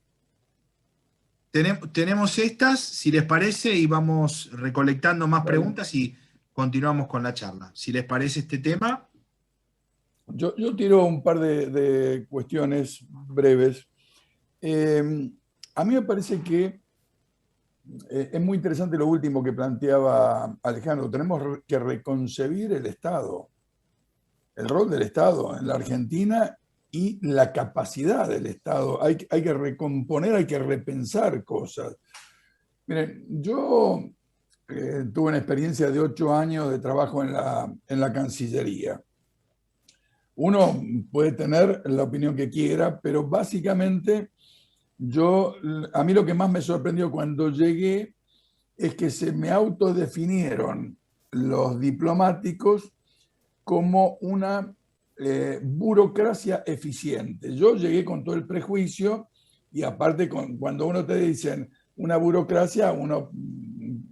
Tenemos estas, si les parece, y vamos recolectando más preguntas y continuamos con la charla. Si les parece este tema. Yo tiro un par de cuestiones breves. A mí me parece que es muy interesante lo último que planteaba Alejandro. Tenemos que reconcebir el Estado, el rol del Estado en la Argentina y la capacidad del Estado. Hay que recomponer, hay que repensar cosas. Miren, yo tuve una experiencia de 8 años de trabajo en la Cancillería. Uno puede tener la opinión que quiera, pero básicamente a mí lo que más me sorprendió cuando llegué es que se me autodefinieron los diplomáticos como una burocracia eficiente. Yo llegué con todo el prejuicio y aparte cuando uno te dicen una burocracia, uno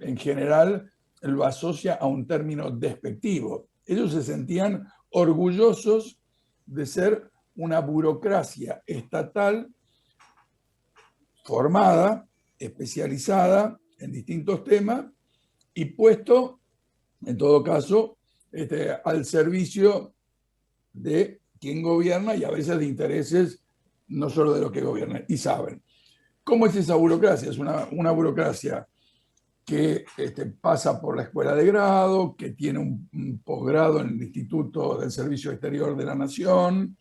en general lo asocia a un término despectivo. Ellos se sentían orgullosos de ser una burocracia estatal formada, especializada en distintos temas y puesto, en todo caso, al servicio de quien gobierna y a veces de intereses no solo de los que gobiernan. Y saben, ¿cómo es esa burocracia? Es una burocracia que pasa por la escuela de grado, que tiene un posgrado en el Instituto del Servicio Exterior de la Nación,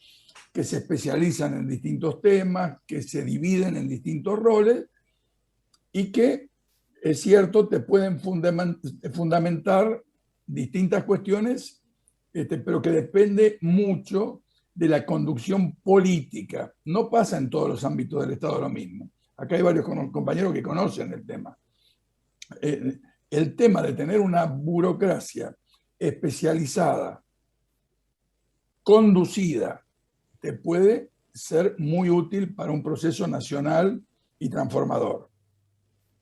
que se especializan en distintos temas, que se dividen en distintos roles y que, es cierto, te pueden fundamentar distintas cuestiones, pero que depende mucho de la conducción política. No pasa en todos los ámbitos del Estado lo mismo. Acá hay varios compañeros que conocen el tema. El tema de tener una burocracia especializada, conducida, te puede ser muy útil para un proceso nacional y transformador.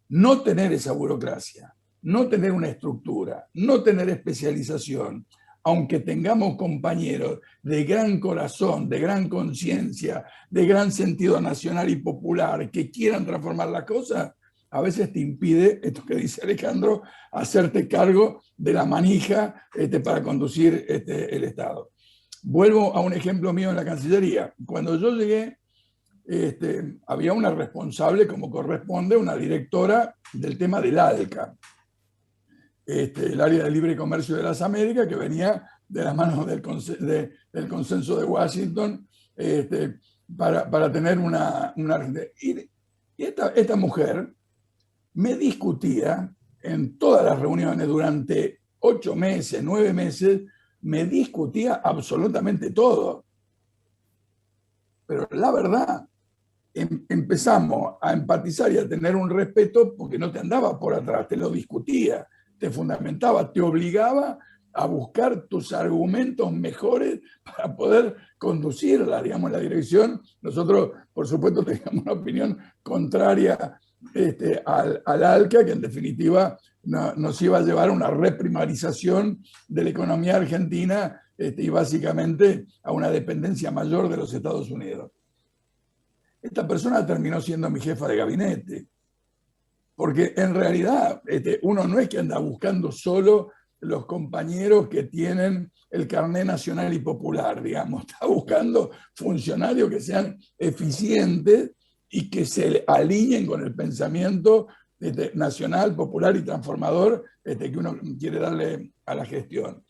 No tener esa burocracia, no tener una estructura, no tener especialización, aunque tengamos compañeros de gran corazón, de gran conciencia, de gran sentido nacional y popular que quieran transformar las cosas, a veces te impide, esto que dice Alejandro, hacerte cargo de la manija para conducir el Estado. Vuelvo a un ejemplo mío en la Cancillería. Cuando yo llegué, había una responsable, como corresponde, una directora del tema del ALCA, el área de libre comercio de las Américas, que venía de las manos del consenso de Washington, para tener una y esta mujer me discutía en todas las reuniones durante 8 meses, 9 meses, me discutía absolutamente todo. Pero la verdad, empezamos a empatizar y a tener un respeto porque no te andaba por atrás, te lo discutía, te fundamentaba, te obligaba a buscar tus argumentos mejores para poder conducirla, digamos, en la dirección. Nosotros, por supuesto, teníamos una opinión contraria al ALCA, que en definitiva nos iba a llevar a una reprimarización de la economía argentina y básicamente a una dependencia mayor de los Estados Unidos. Esta persona terminó siendo mi jefa de gabinete, porque en realidad uno no es que anda buscando solo los compañeros que tienen el carné nacional y popular, digamos, está buscando funcionarios que sean eficientes y que se alineen con el pensamiento nacional, popular y transformador que uno quiere darle a la gestión.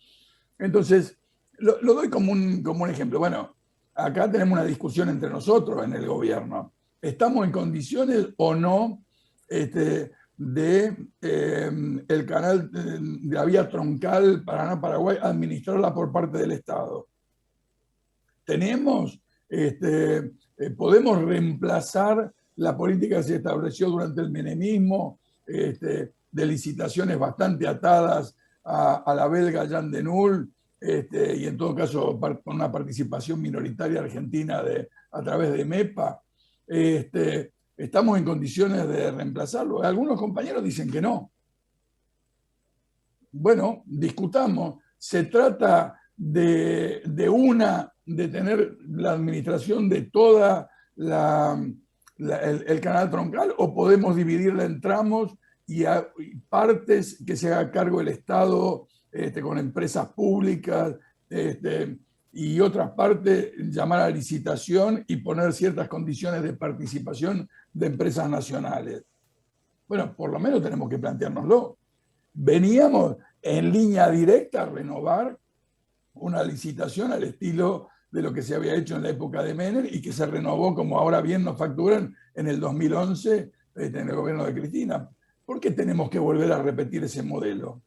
Entonces, lo doy como un ejemplo. Bueno, acá tenemos una discusión entre nosotros en el gobierno. ¿Estamos en condiciones o no el canal de la vía troncal Paraná-Paraguay administrarla por parte del Estado? ¿Tenemos, podemos reemplazar la política que se estableció durante el menemismo, de licitaciones bastante atadas a la belga Jan de Null, y en todo caso con una participación minoritaria argentina a través de MEPA? ¿Estamos en condiciones de reemplazarlo? Algunos compañeros dicen que no. Bueno, discutamos. Se trata de tener la administración de toda el canal troncal, o podemos dividirla en tramos y partes que se haga cargo el Estado con empresas públicas, y otras partes llamar a licitación y poner ciertas condiciones de participación de empresas nacionales. Bueno, por lo menos tenemos que planteárnoslo. Veníamos en línea directa a renovar una licitación al estilo de lo que se había hecho en la época de Menem y que se renovó, como ahora bien nos facturan, en el 2011 en el gobierno de Cristina. ¿Por qué tenemos que volver a repetir ese modelo?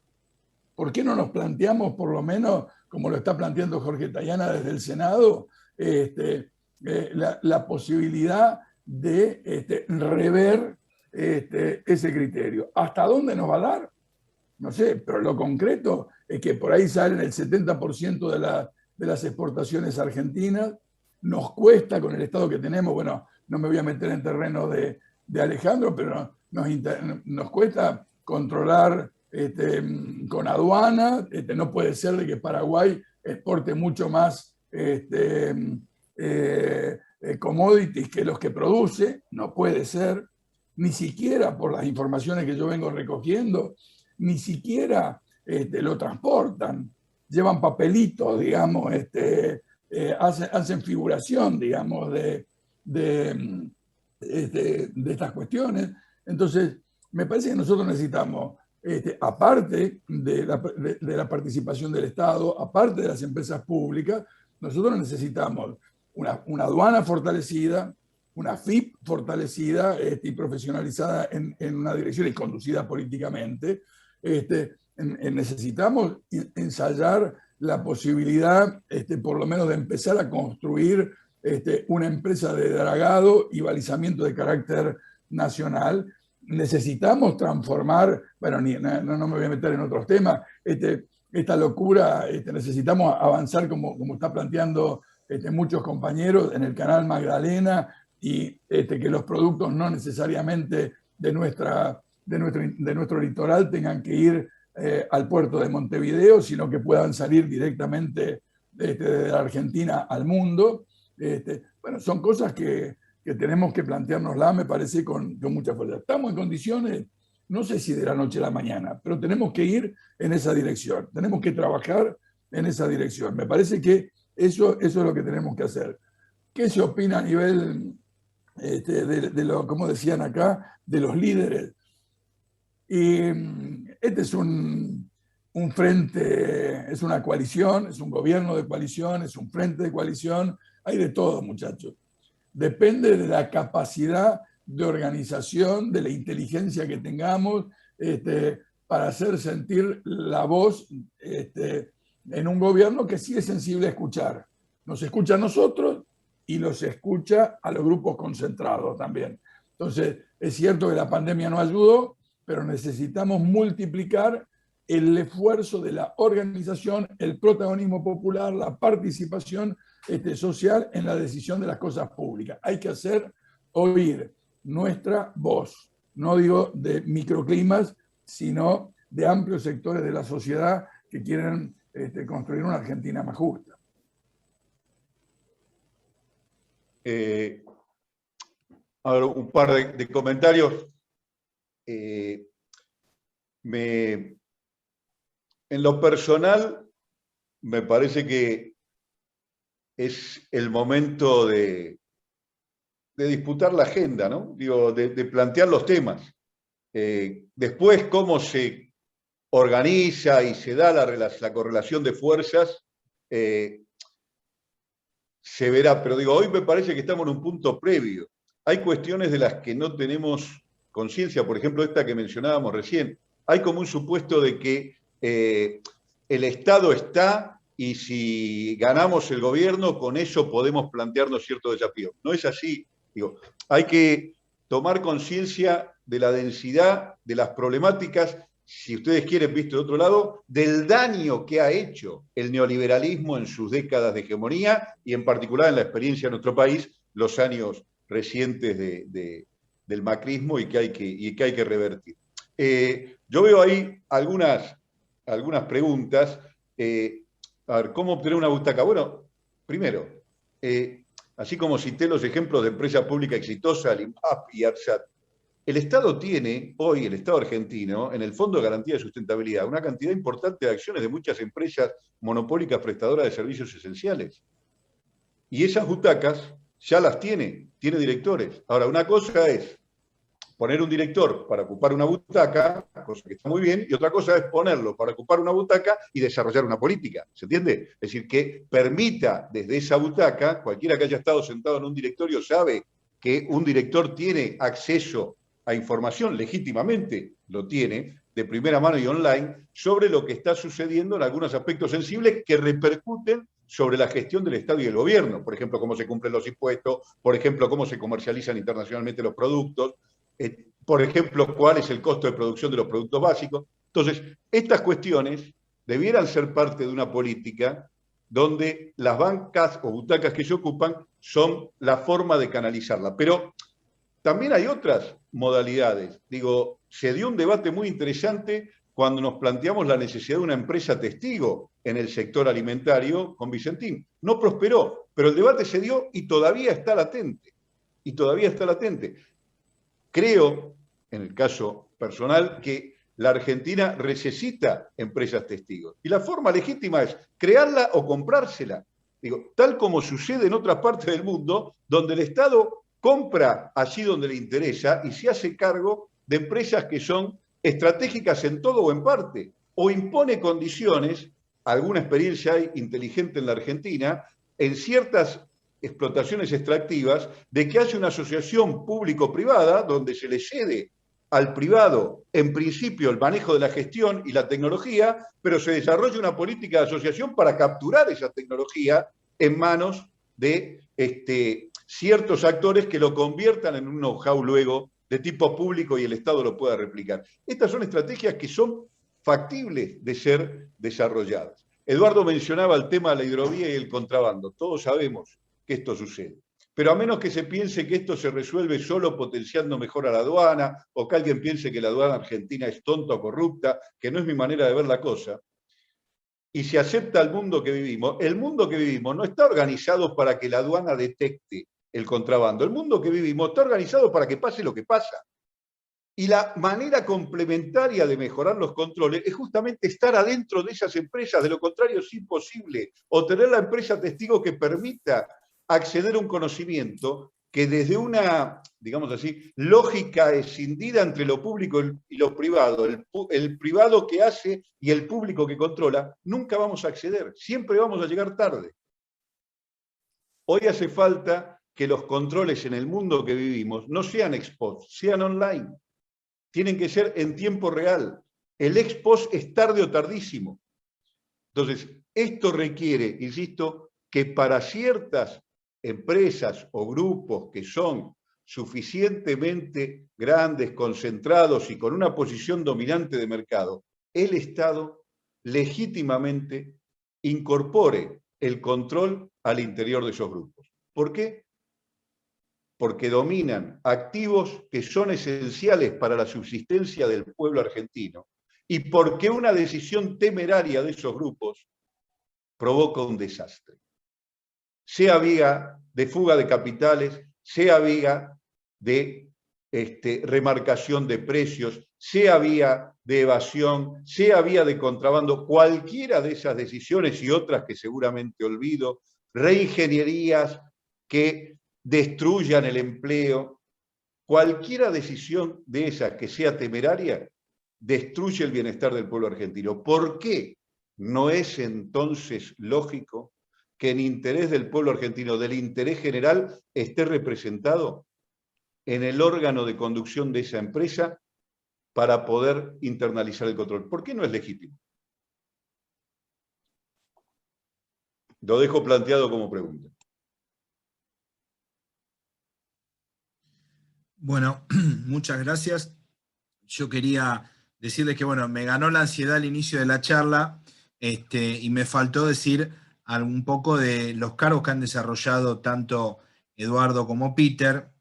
¿Por qué no nos planteamos, por lo menos, como lo está planteando Jorge Tayana desde el Senado, la posibilidad de rever ese criterio? ¿Hasta dónde nos va a dar? No sé, pero lo concreto es que por ahí salen el 70% de las exportaciones argentinas. Nos cuesta, con el Estado que tenemos, bueno, no me voy a meter en terreno de Alejandro, pero nos cuesta controlar con aduana. No puede ser de que Paraguay exporte mucho más commodities que los que produce. No puede ser, ni siquiera por las informaciones que yo vengo recogiendo, ni siquiera lo transportan. Llevan papelitos, digamos, hacen figuración, digamos, de estas cuestiones. Entonces, me parece que nosotros necesitamos, aparte de la participación del Estado, aparte de las empresas públicas, nosotros necesitamos una aduana fortalecida, una FIP fortalecida y profesionalizada en una dirección y conducida políticamente. Necesitamos ensayar la posibilidad, por lo menos, de empezar a construir una empresa de dragado y balizamiento de carácter nacional. Necesitamos transformar, bueno, no me voy a meter en otros temas, esta locura, necesitamos avanzar como está planteando muchos compañeros en el canal Magdalena, y que los productos no necesariamente de nuestro litoral tengan que ir al puerto de Montevideo, sino que puedan salir directamente de la Argentina al mundo. Bueno, son cosas que que tenemos que planteárnosla, me parece, con mucha fuerza. Estamos en condiciones, no sé si de la noche a la mañana, pero tenemos que ir en esa dirección, tenemos que trabajar en esa dirección. Me parece que eso es lo que tenemos que hacer. ¿Qué se opina a nivel, como decían acá, de los líderes? Y este es un frente, es una coalición, es un gobierno de coalición, es un frente de coalición, hay de todo, muchachos. Depende de la capacidad de organización, de la inteligencia que tengamos para hacer sentir la voz en un gobierno que sí es sensible a escuchar. Nos escucha a nosotros y los escucha a los grupos concentrados también. Entonces, es cierto que la pandemia no ayudó, pero necesitamos multiplicar el esfuerzo de la organización, el protagonismo popular, la participación social en la decisión de las cosas públicas. Hay que hacer oír nuestra voz, no digo de microclimas, sino de amplios sectores de la sociedad que quieren construir una Argentina más justa. Ahora, un par de comentarios. En lo personal, me parece que es el momento de disputar la agenda, ¿no? Digo, de plantear los temas. Después, cómo se organiza y se da la correlación de fuerzas, se verá. Pero digo, hoy me parece que estamos en un punto previo. Hay cuestiones de las que no tenemos conciencia, por ejemplo, esta que mencionábamos recién. Hay como un supuesto de que el Estado está y si ganamos el gobierno, con eso podemos plantearnos ciertos desafíos. No es así. Digo, hay que tomar conciencia de la densidad, de las problemáticas, si ustedes quieren, visto de otro lado, del daño que ha hecho el neoliberalismo en sus décadas de hegemonía y en particular en la experiencia de nuestro país, los años recientes del macrismo y que hay que revertir. Yo veo ahí algunas preguntas. A ver, ¿cómo obtener una butaca? Bueno, primero, así como cité los ejemplos de empresa pública exitosa, el INPAP y ARSAT, el Estado tiene hoy, el Estado argentino, en el Fondo de Garantía de Sustentabilidad, una cantidad importante de acciones de muchas empresas monopólicas prestadoras de servicios esenciales. Y esas butacas ya las tiene directores. Ahora, una cosa es poner un director para ocupar una butaca, cosa que está muy bien, y otra cosa es ponerlo para ocupar una butaca y desarrollar una política, ¿se entiende? Es decir, que permita desde esa butaca, cualquiera que haya estado sentado en un directorio sabe que un director tiene acceso a información, legítimamente lo tiene, de primera mano y online, sobre lo que está sucediendo en algunos aspectos sensibles que repercuten sobre la gestión del Estado y el gobierno. Por ejemplo, cómo se cumplen los impuestos, por ejemplo, cómo se comercializan internacionalmente los productos, por ejemplo, cuál es el costo de producción de los productos básicos. Entonces, estas cuestiones debieran ser parte de una política donde las bancas o butacas que se ocupan son la forma de canalizarla. Pero también hay otras modalidades. Digo, se dio un debate muy interesante cuando nos planteamos la necesidad de una empresa testigo en el sector alimentario con Vicentín. No prosperó, pero el debate se dio y todavía está latente. Creo, en el caso personal, que la Argentina necesita empresas testigos. Y la forma legítima es crearla o comprársela. Digo, tal como sucede en otras partes del mundo, donde el Estado compra allí donde le interesa y se hace cargo de empresas que son estratégicas en todo o en parte, o impone condiciones, alguna experiencia hay inteligente en la Argentina, en ciertas explotaciones extractivas, de que hace una asociación público-privada donde se le cede al privado, en principio, el manejo de la gestión y la tecnología, pero se desarrolla una política de asociación para capturar esa tecnología en manos de ciertos actores que lo conviertan en un know-how luego de tipo público y el Estado lo pueda replicar. Estas son estrategias que son factibles de ser desarrolladas. Eduardo mencionaba el tema de la hidrovía y el contrabando. Todos sabemos que esto sucede. Pero a menos que se piense que esto se resuelve solo potenciando mejor a la aduana, o que alguien piense que la aduana argentina es tonta o corrupta, que no es mi manera de ver la cosa, y se acepta el mundo que vivimos no está organizado para que la aduana detecte el contrabando. El mundo que vivimos está organizado para que pase lo que pasa. Y la manera complementaria de mejorar los controles es justamente estar adentro de esas empresas, de lo contrario es imposible. O tener la empresa testigo que permita acceder a un conocimiento que desde una, digamos así, lógica escindida entre lo público y lo privado, el privado que hace y el público que controla, nunca vamos a acceder, siempre vamos a llegar tarde. Hoy hace falta que los controles en el mundo que vivimos no sean ex post, sean online. Tienen que ser en tiempo real. El ex post es tarde o tardísimo. Entonces, esto requiere, insisto, que para ciertas empresas o grupos que son suficientemente grandes, concentrados y con una posición dominante de mercado, el Estado legítimamente incorpore el control al interior de esos grupos. ¿Por qué? Porque dominan activos que son esenciales para la subsistencia del pueblo argentino y porque una decisión temeraria de esos grupos provoca un desastre. Sea vía de fuga de capitales, sea vía de remarcación de precios, sea vía de evasión, sea vía de contrabando, cualquiera de esas decisiones y otras que seguramente olvido, reingenierías que destruyan el empleo, cualquiera decisión de esa que sea temeraria, destruye el bienestar del pueblo argentino. ¿Por qué no es entonces lógico que en interés del pueblo argentino, del interés general, esté representado en el órgano de conducción de esa empresa para poder internalizar el control? ¿Por qué no es legítimo? Lo dejo planteado como pregunta. Bueno, muchas gracias. Yo quería decirles que, bueno, me ganó la ansiedad al inicio de la charla y me faltó decir un poco de los cargos que han desarrollado tanto Eduardo como Peter.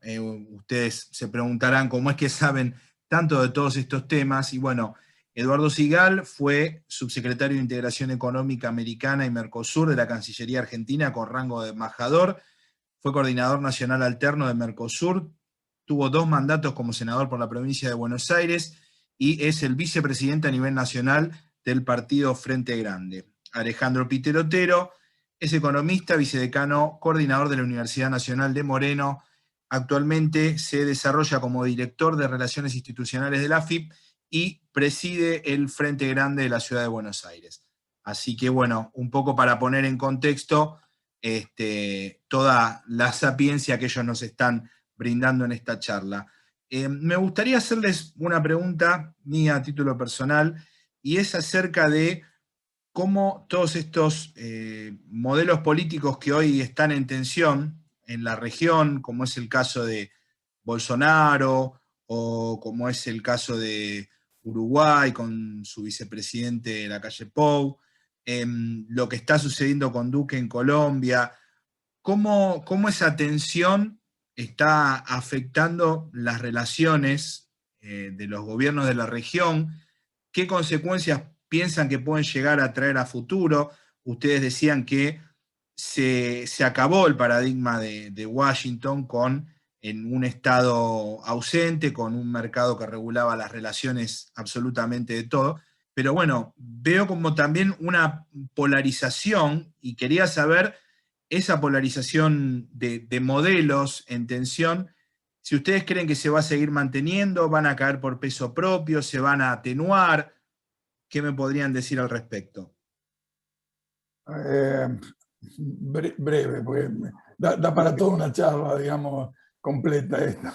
Ustedes se preguntarán cómo es que saben tanto de todos estos temas. Y bueno, Eduardo Sigal fue subsecretario de Integración Económica Americana y Mercosur de la Cancillería Argentina con rango de embajador. Fue coordinador nacional alterno de Mercosur. Tuvo 2 mandatos como senador por la provincia de Buenos Aires y es el vicepresidente a nivel nacional del partido Frente Grande. Alejandro Peter Otero es economista, vicedecano, coordinador de la Universidad Nacional de Moreno. Actualmente se desarrolla como director de Relaciones Institucionales de la AFIP y preside el Frente Grande de la Ciudad de Buenos Aires. Así que, bueno, un poco para poner en contexto toda la sapiencia que ellos nos están brindando en esta charla. Me gustaría hacerles una pregunta mía a título personal, y es acerca de cómo todos estos modelos políticos que hoy están en tensión en la región, como es el caso de Bolsonaro, o como es el caso de Uruguay con su vicepresidente Lacalle Pou, lo que está sucediendo con Duque en Colombia, cómo esa tensión está afectando las relaciones de los gobiernos de la región, qué consecuencias piensan que pueden llegar a traer a futuro. Ustedes decían que se acabó el paradigma de Washington en un estado ausente, con un mercado que regulaba las relaciones absolutamente de todo. Pero bueno, veo como también una polarización, y quería saber esa polarización de modelos en tensión, si ustedes creen que se va a seguir manteniendo, van a caer por peso propio, se van a atenuar. ¿Qué me podrían decir al respecto? Breve, porque da para toda una charla, digamos, completa esto.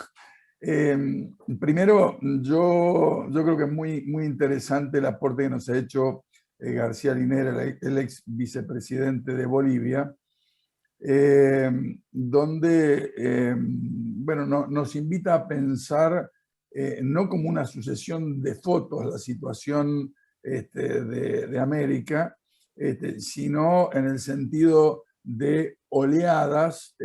Primero, yo creo que es muy interesante el aporte que nos ha hecho García Linera, el ex vicepresidente de Bolivia, donde bueno, nos invita a pensar no como una sucesión de fotos la situación de América, sino en el sentido de oleadas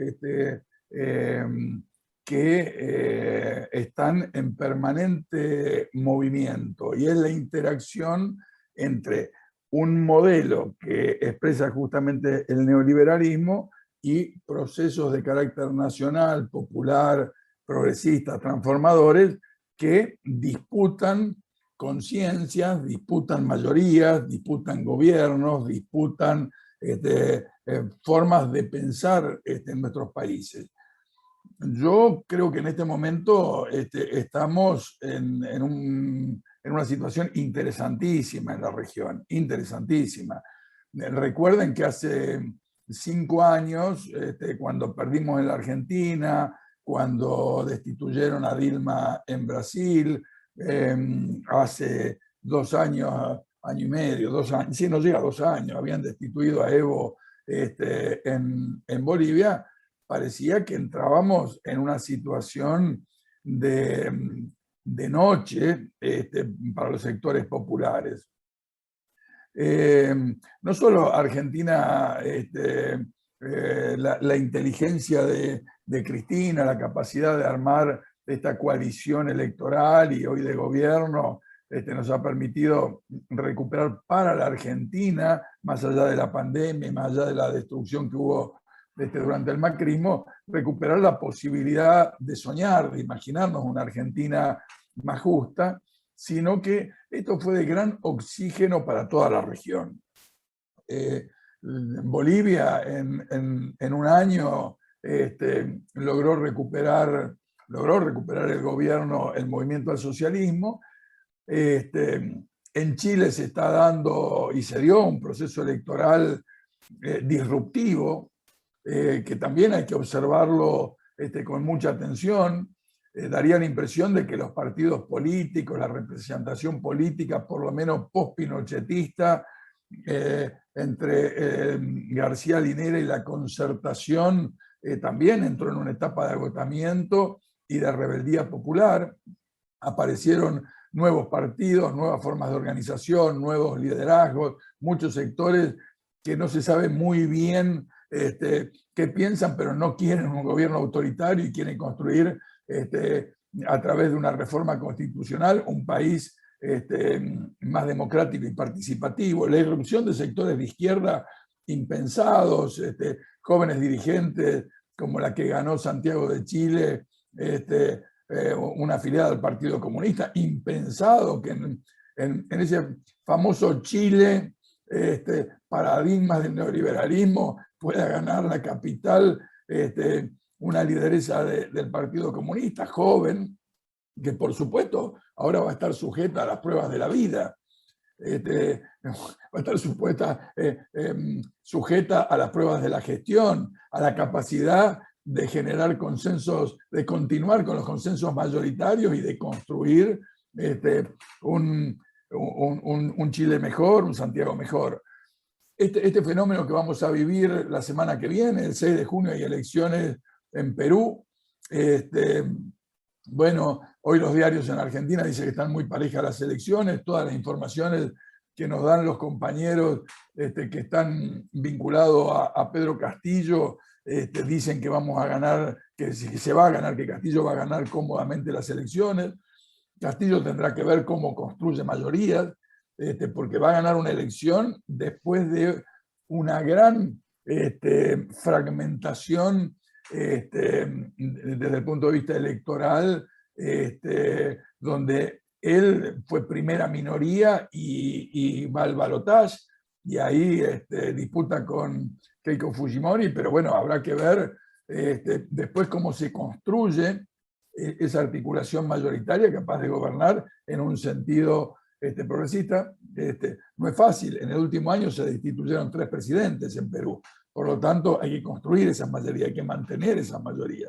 que están en permanente movimiento, y es la interacción entre un modelo que expresa justamente el neoliberalismo y procesos de carácter nacional, popular, progresistas, transformadores, que disputan conciencias, disputan mayorías, disputan gobiernos, disputan formas de pensar en nuestros países. Yo creo que en este momento estamos en una situación interesantísima en la región, interesantísima. Recuerden que hace 5 años, cuando perdimos en la Argentina, cuando destituyeron a Dilma en Brasil, hace 2 años, año y medio, 2 años, sí, no llega a 2 años, habían destituido a Evo en Bolivia, parecía que entrábamos en una situación de noche para los sectores populares. No solo Argentina, la inteligencia de Cristina, la capacidad de armar esta coalición electoral y hoy de gobierno, nos ha permitido recuperar para la Argentina, más allá de la pandemia, más allá de la destrucción que hubo durante el macrismo, recuperar la posibilidad de soñar, de imaginarnos una Argentina más justa, sino que esto fue de gran oxígeno para toda la región. Bolivia en un año logró recuperar el gobierno, el movimiento al socialismo. En Chile se está dando y se dio un proceso electoral disruptivo, que también hay que observarlo con mucha atención. Daría la impresión de que los partidos políticos, la representación política, por lo menos post-pinochetista, entre García Linera y la Concertación, también entró en una etapa de agotamiento y de rebeldía popular. Aparecieron nuevos partidos, nuevas formas de organización, nuevos liderazgos, muchos sectores que no se sabe muy bien qué piensan, pero no quieren un gobierno autoritario y quieren construir a través de una reforma constitucional un país más democrático y participativo. La irrupción de sectores de izquierda impensados, jóvenes dirigentes como la que ganó Santiago de Chile, una afiliada al Partido Comunista, impensado que en ese famoso Chile, paradigmas del neoliberalismo, pueda ganar la capital una lideresa del Partido Comunista, joven, que por supuesto ahora va a estar sujeta a las pruebas de la vida, va a estar sujeta a las pruebas de la gestión, a la capacidad de generar consensos, de continuar con los consensos mayoritarios y de construir un Chile mejor, un Santiago mejor. Este fenómeno que vamos a vivir la semana que viene, el 6 de junio hay elecciones en Perú. Bueno, hoy los diarios en Argentina dicen que están muy parejas las elecciones, todas las informaciones que nos dan los compañeros que están vinculados a Pedro Castillo dicen que vamos a ganar, que se va a ganar, que Castillo va a ganar cómodamente las elecciones. Castillo tendrá que ver cómo construye mayorías, porque va a ganar una elección después de una gran fragmentación desde el punto de vista electoral, donde él fue primera minoría y va al balotaje, y ahí disputa con Keiko Fujimori, pero bueno, habrá que ver después cómo se construye esa articulación mayoritaria capaz de gobernar en un sentido progresista. No es fácil, en el último año se destituyeron 3 presidentes en Perú, por lo tanto hay que construir esa mayoría, hay que mantener esa mayoría.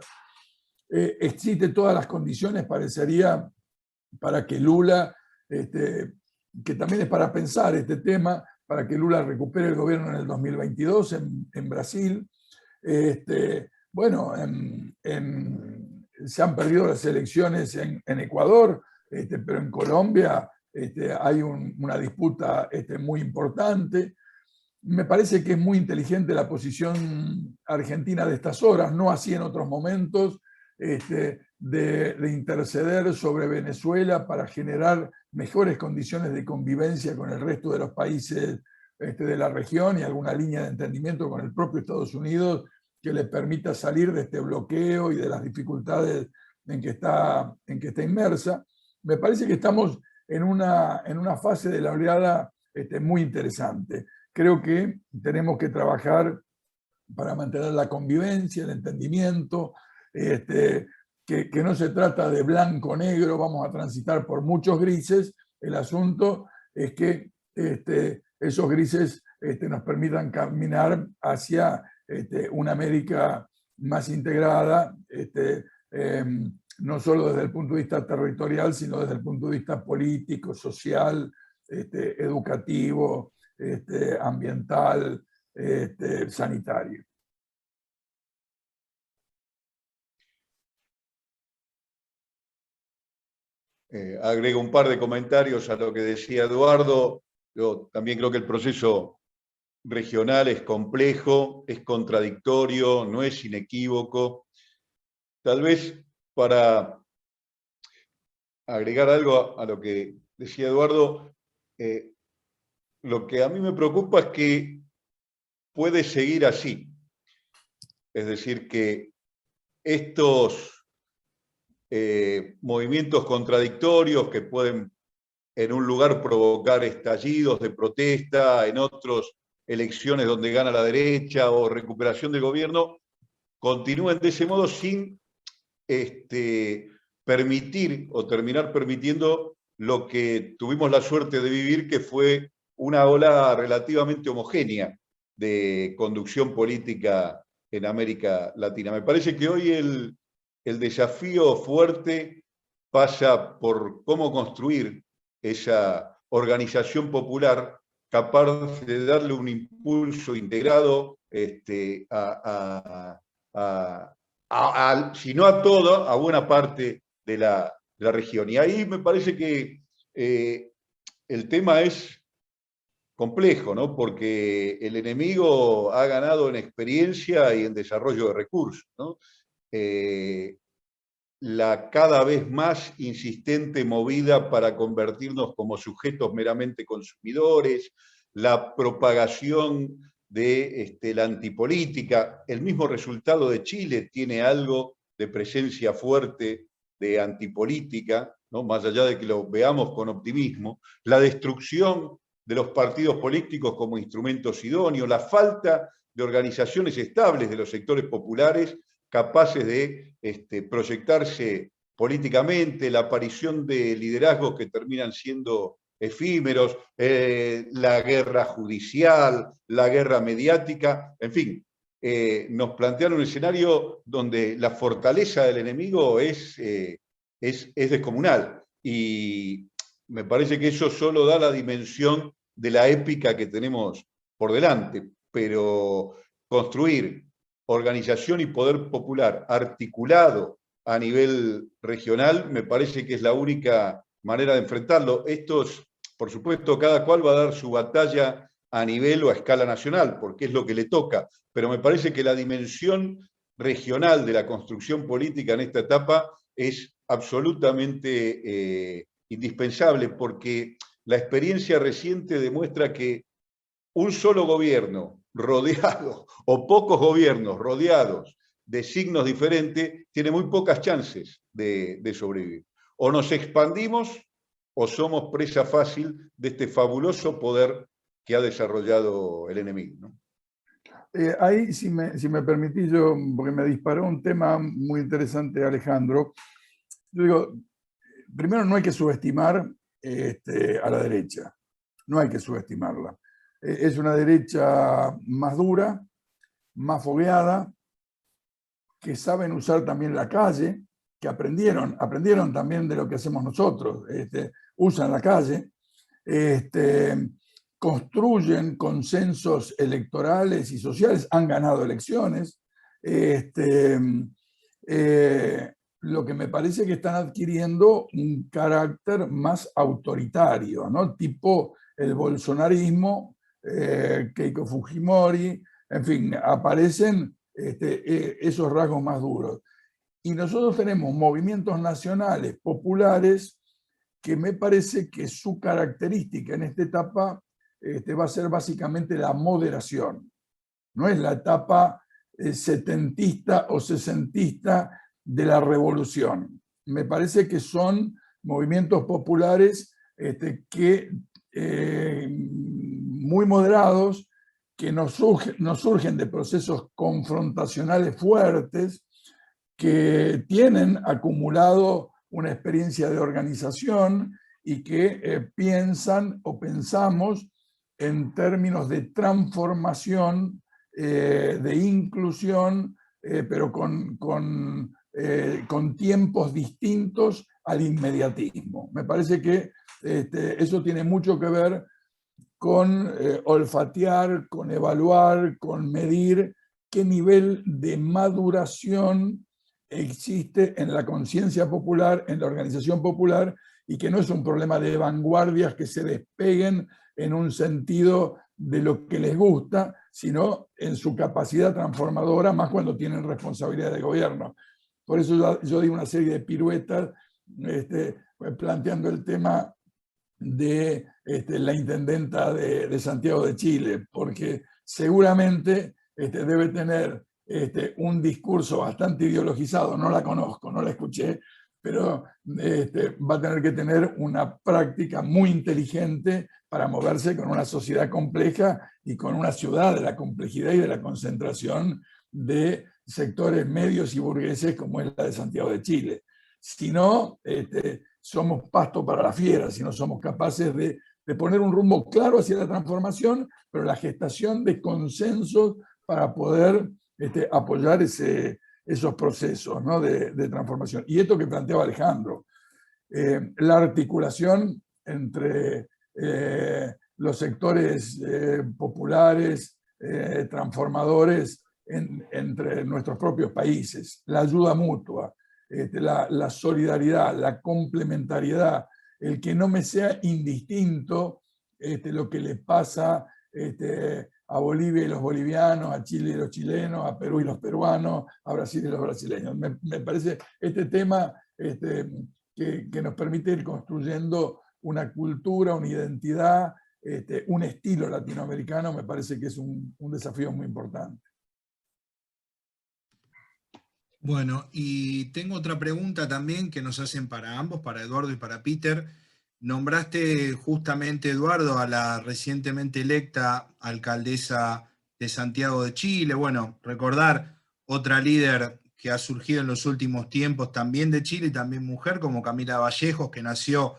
Existen todas las condiciones, parecería, para que Lula, que también es para pensar este tema, para que Lula recupere el gobierno en el 2022 en Brasil. Bueno, se han perdido las elecciones en Ecuador, pero en Colombia hay una disputa muy importante. Me parece que es muy inteligente la posición argentina de estas horas, no así en otros momentos, de interceder sobre Venezuela para generar mejores condiciones de convivencia con el resto de los países de la región y alguna línea de entendimiento con el propio Estados Unidos que le permita salir de este bloqueo y de las dificultades en que está inmersa. Me parece que estamos en una fase de la oleada muy interesante. Creo que tenemos que trabajar para mantener la convivencia, el entendimiento, que no se trata de blanco-negro, vamos a transitar por muchos grises. El asunto es que esos grises nos permitan caminar hacia una América más integrada, no solo desde el punto de vista territorial, sino desde el punto de vista político, social, educativo, ambiental, sanitario. Agrego un par de comentarios a lo que decía Eduardo. Yo también creo que el proceso regional es complejo, es contradictorio, no es inequívoco. Tal vez para agregar algo a lo que decía Eduardo, lo que a mí me preocupa es que puede seguir así. Es decir, que estos movimientos contradictorios que pueden en un lugar provocar estallidos de protesta, en otros elecciones donde gana la derecha o recuperación del gobierno, continúen de ese modo sin permitir o terminar permitiendo lo que tuvimos la suerte de vivir, que fue una ola relativamente homogénea de conducción política en América Latina. Me parece que hoy el desafío fuerte pasa por cómo construir esa organización popular capaz de darle un impulso integrado si no a todo, a buena parte de la región. Y ahí me parece que el tema es complejo, ¿no? Porque el enemigo ha ganado en experiencia y en desarrollo de recursos, ¿no? La cada vez más insistente movida para convertirnos como sujetos meramente consumidores, la propagación de la antipolítica. El mismo resultado de Chile tiene algo de presencia fuerte de antipolítica, ¿no? Más allá de que lo veamos con optimismo. La destrucción de los partidos políticos como instrumentos idóneos, la falta de organizaciones estables de los sectores populares capaces de proyectarse políticamente, la aparición de liderazgos que terminan siendo efímeros, la guerra judicial, la guerra mediática, en fin, nos plantean un escenario donde la fortaleza del enemigo es descomunal. Y me parece que eso solo da la dimensión de la épica que tenemos por delante, pero construir organización y poder popular articulado a nivel regional, me parece que es la única manera de enfrentarlo. Estos, por supuesto, cada cual va a dar su batalla a nivel o a escala nacional, porque es lo que le toca, pero me parece que la dimensión regional de la construcción política en esta etapa es absolutamente indispensable, porque la experiencia reciente demuestra que un solo gobierno rodeado, o pocos gobiernos rodeados de signos diferentes, tiene muy pocas chances de sobrevivir. O nos expandimos o somos presa fácil de este fabuloso poder que ha desarrollado el enemigo, ¿no? Ahí, si me permitís, porque me disparó un tema muy interesante, Alejandro. Yo digo, primero no hay que subestimar a la derecha, no hay que subestimarla. Es una derecha más dura, más fogueada, que saben usar también la calle, que aprendieron también de lo que hacemos nosotros, usan la calle, construyen consensos electorales y sociales, han ganado elecciones. Lo que me parece que están adquiriendo un carácter más autoritario, ¿no? Tipo el bolsonarismo, Keiko Fujimori, en fin, aparecen esos rasgos más duros. Y nosotros tenemos movimientos nacionales, populares, que me parece que su característica en esta etapa va a ser básicamente la moderación. No es la etapa setentista o sesentista de la revolución. Me parece que son movimientos populares que muy moderados, que nos surgen de procesos confrontacionales fuertes, que tienen acumulado una experiencia de organización y que piensan o pensamos en términos de transformación, de inclusión, pero con tiempos distintos al inmediatismo. Me parece que eso tiene mucho que ver con olfatear, con evaluar, con medir qué nivel de maduración existe en la conciencia popular, en la organización popular, y que no es un problema de vanguardias que se despeguen en un sentido de lo que les gusta, sino en su capacidad transformadora, más cuando tienen responsabilidad de gobierno. Por eso yo di una serie de piruetas planteando el tema de la intendenta de Santiago de Chile, porque seguramente debe tener un discurso bastante ideologizado, no la conozco, no la escuché, pero va a tener que tener una práctica muy inteligente para moverse con una sociedad compleja y con una ciudad de la complejidad y de la concentración de sectores medios y burgueses como es la de Santiago de Chile. Si no, somos pasto para la fiera, si no somos capaces de poner un rumbo claro hacia la transformación, pero la gestación de consensos para poder apoyar esos procesos, ¿no?, de transformación. Y esto que planteaba Alejandro, la articulación entre los sectores populares, transformadores, entre nuestros propios países, la ayuda mutua, la solidaridad, la complementariedad, el que no me sea indistinto lo que le pasa a Bolivia y los bolivianos, a Chile y los chilenos, a Perú y los peruanos, a Brasil y los brasileños. Me parece este tema que nos permite ir construyendo una cultura, una identidad, un estilo latinoamericano, me parece que es un desafío muy importante. Bueno, y tengo otra pregunta también que nos hacen para ambos, para Eduardo y para Peter. Nombraste justamente, Eduardo, a la recientemente electa alcaldesa de Santiago de Chile. Bueno, recordar otra líder que ha surgido en los últimos tiempos también de Chile y también mujer, como Camila Vallejos, que nació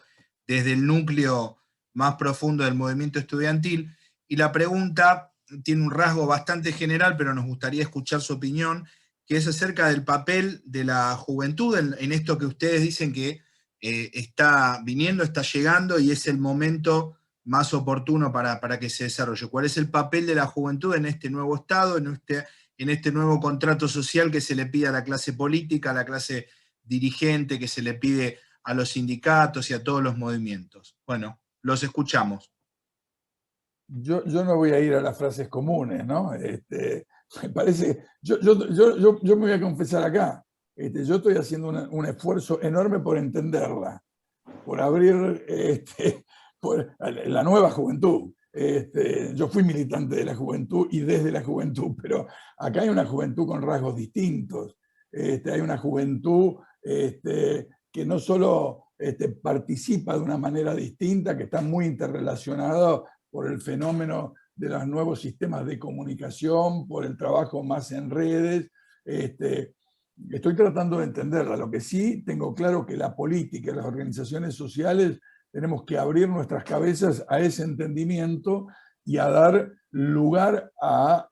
desde el núcleo más profundo del movimiento estudiantil. Y la pregunta tiene un rasgo bastante general, pero nos gustaría escuchar su opinión, que es acerca del papel de la juventud en esto que ustedes dicen que está viniendo, está llegando y es el momento más oportuno para que se desarrolle. ¿Cuál es el papel de la juventud en este nuevo Estado, en este nuevo contrato social que se le pide a la clase política, a la clase dirigente, que se le pide a los sindicatos y a todos los movimientos? Bueno, los escuchamos. Yo no voy a ir a las frases comunes, ¿no? Me parece, yo me voy a confesar acá, yo estoy haciendo un esfuerzo enorme por entenderla, por abrir por la nueva juventud. Yo fui militante de la juventud y desde la juventud, pero acá hay una juventud con rasgos distintos. Hay una juventud que no solo participa de una manera distinta, que está muy interrelacionado por el fenómeno de los nuevos sistemas de comunicación, por el trabajo más en redes. Estoy tratando de entenderla. Lo que sí tengo claro que la política y las organizaciones sociales tenemos que abrir nuestras cabezas a ese entendimiento y a dar lugar a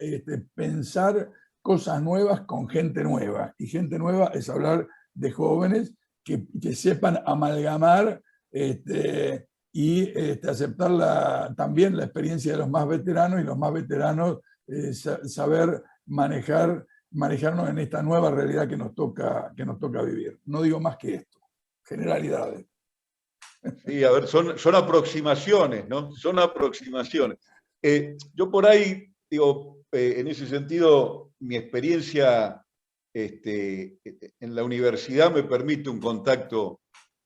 pensar cosas nuevas con gente nueva. Y gente nueva es hablar de jóvenes que sepan amalgamar y aceptar también la experiencia de los más veteranos, y los más veteranos saber manejarnos en esta nueva realidad que nos toca vivir. No digo más que esto, generalidades. Sí, a ver, son aproximaciones, ¿no? Son aproximaciones. Yo por ahí, digo, en ese sentido, mi experiencia en la universidad me permite un contacto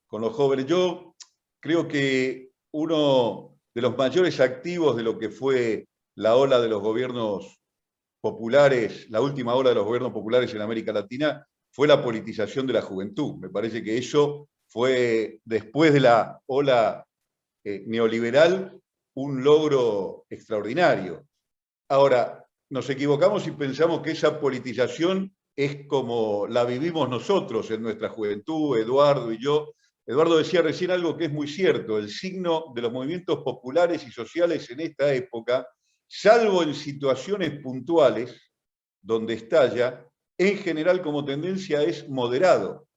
con los jóvenes. Yo creo que uno de los mayores activos de lo que fue la ola de los gobiernos populares, la última ola de los gobiernos populares en América Latina, fue la politización de la juventud. Me parece que eso fue, después de la ola neoliberal, un logro extraordinario. Ahora, nos equivocamos si pensamos que esa politización es como la vivimos nosotros en nuestra juventud, Eduardo y yo. Eduardo decía recién algo que es muy cierto: el signo de los movimientos populares y sociales en esta época, salvo en situaciones puntuales donde estalla, en general como tendencia es moderado,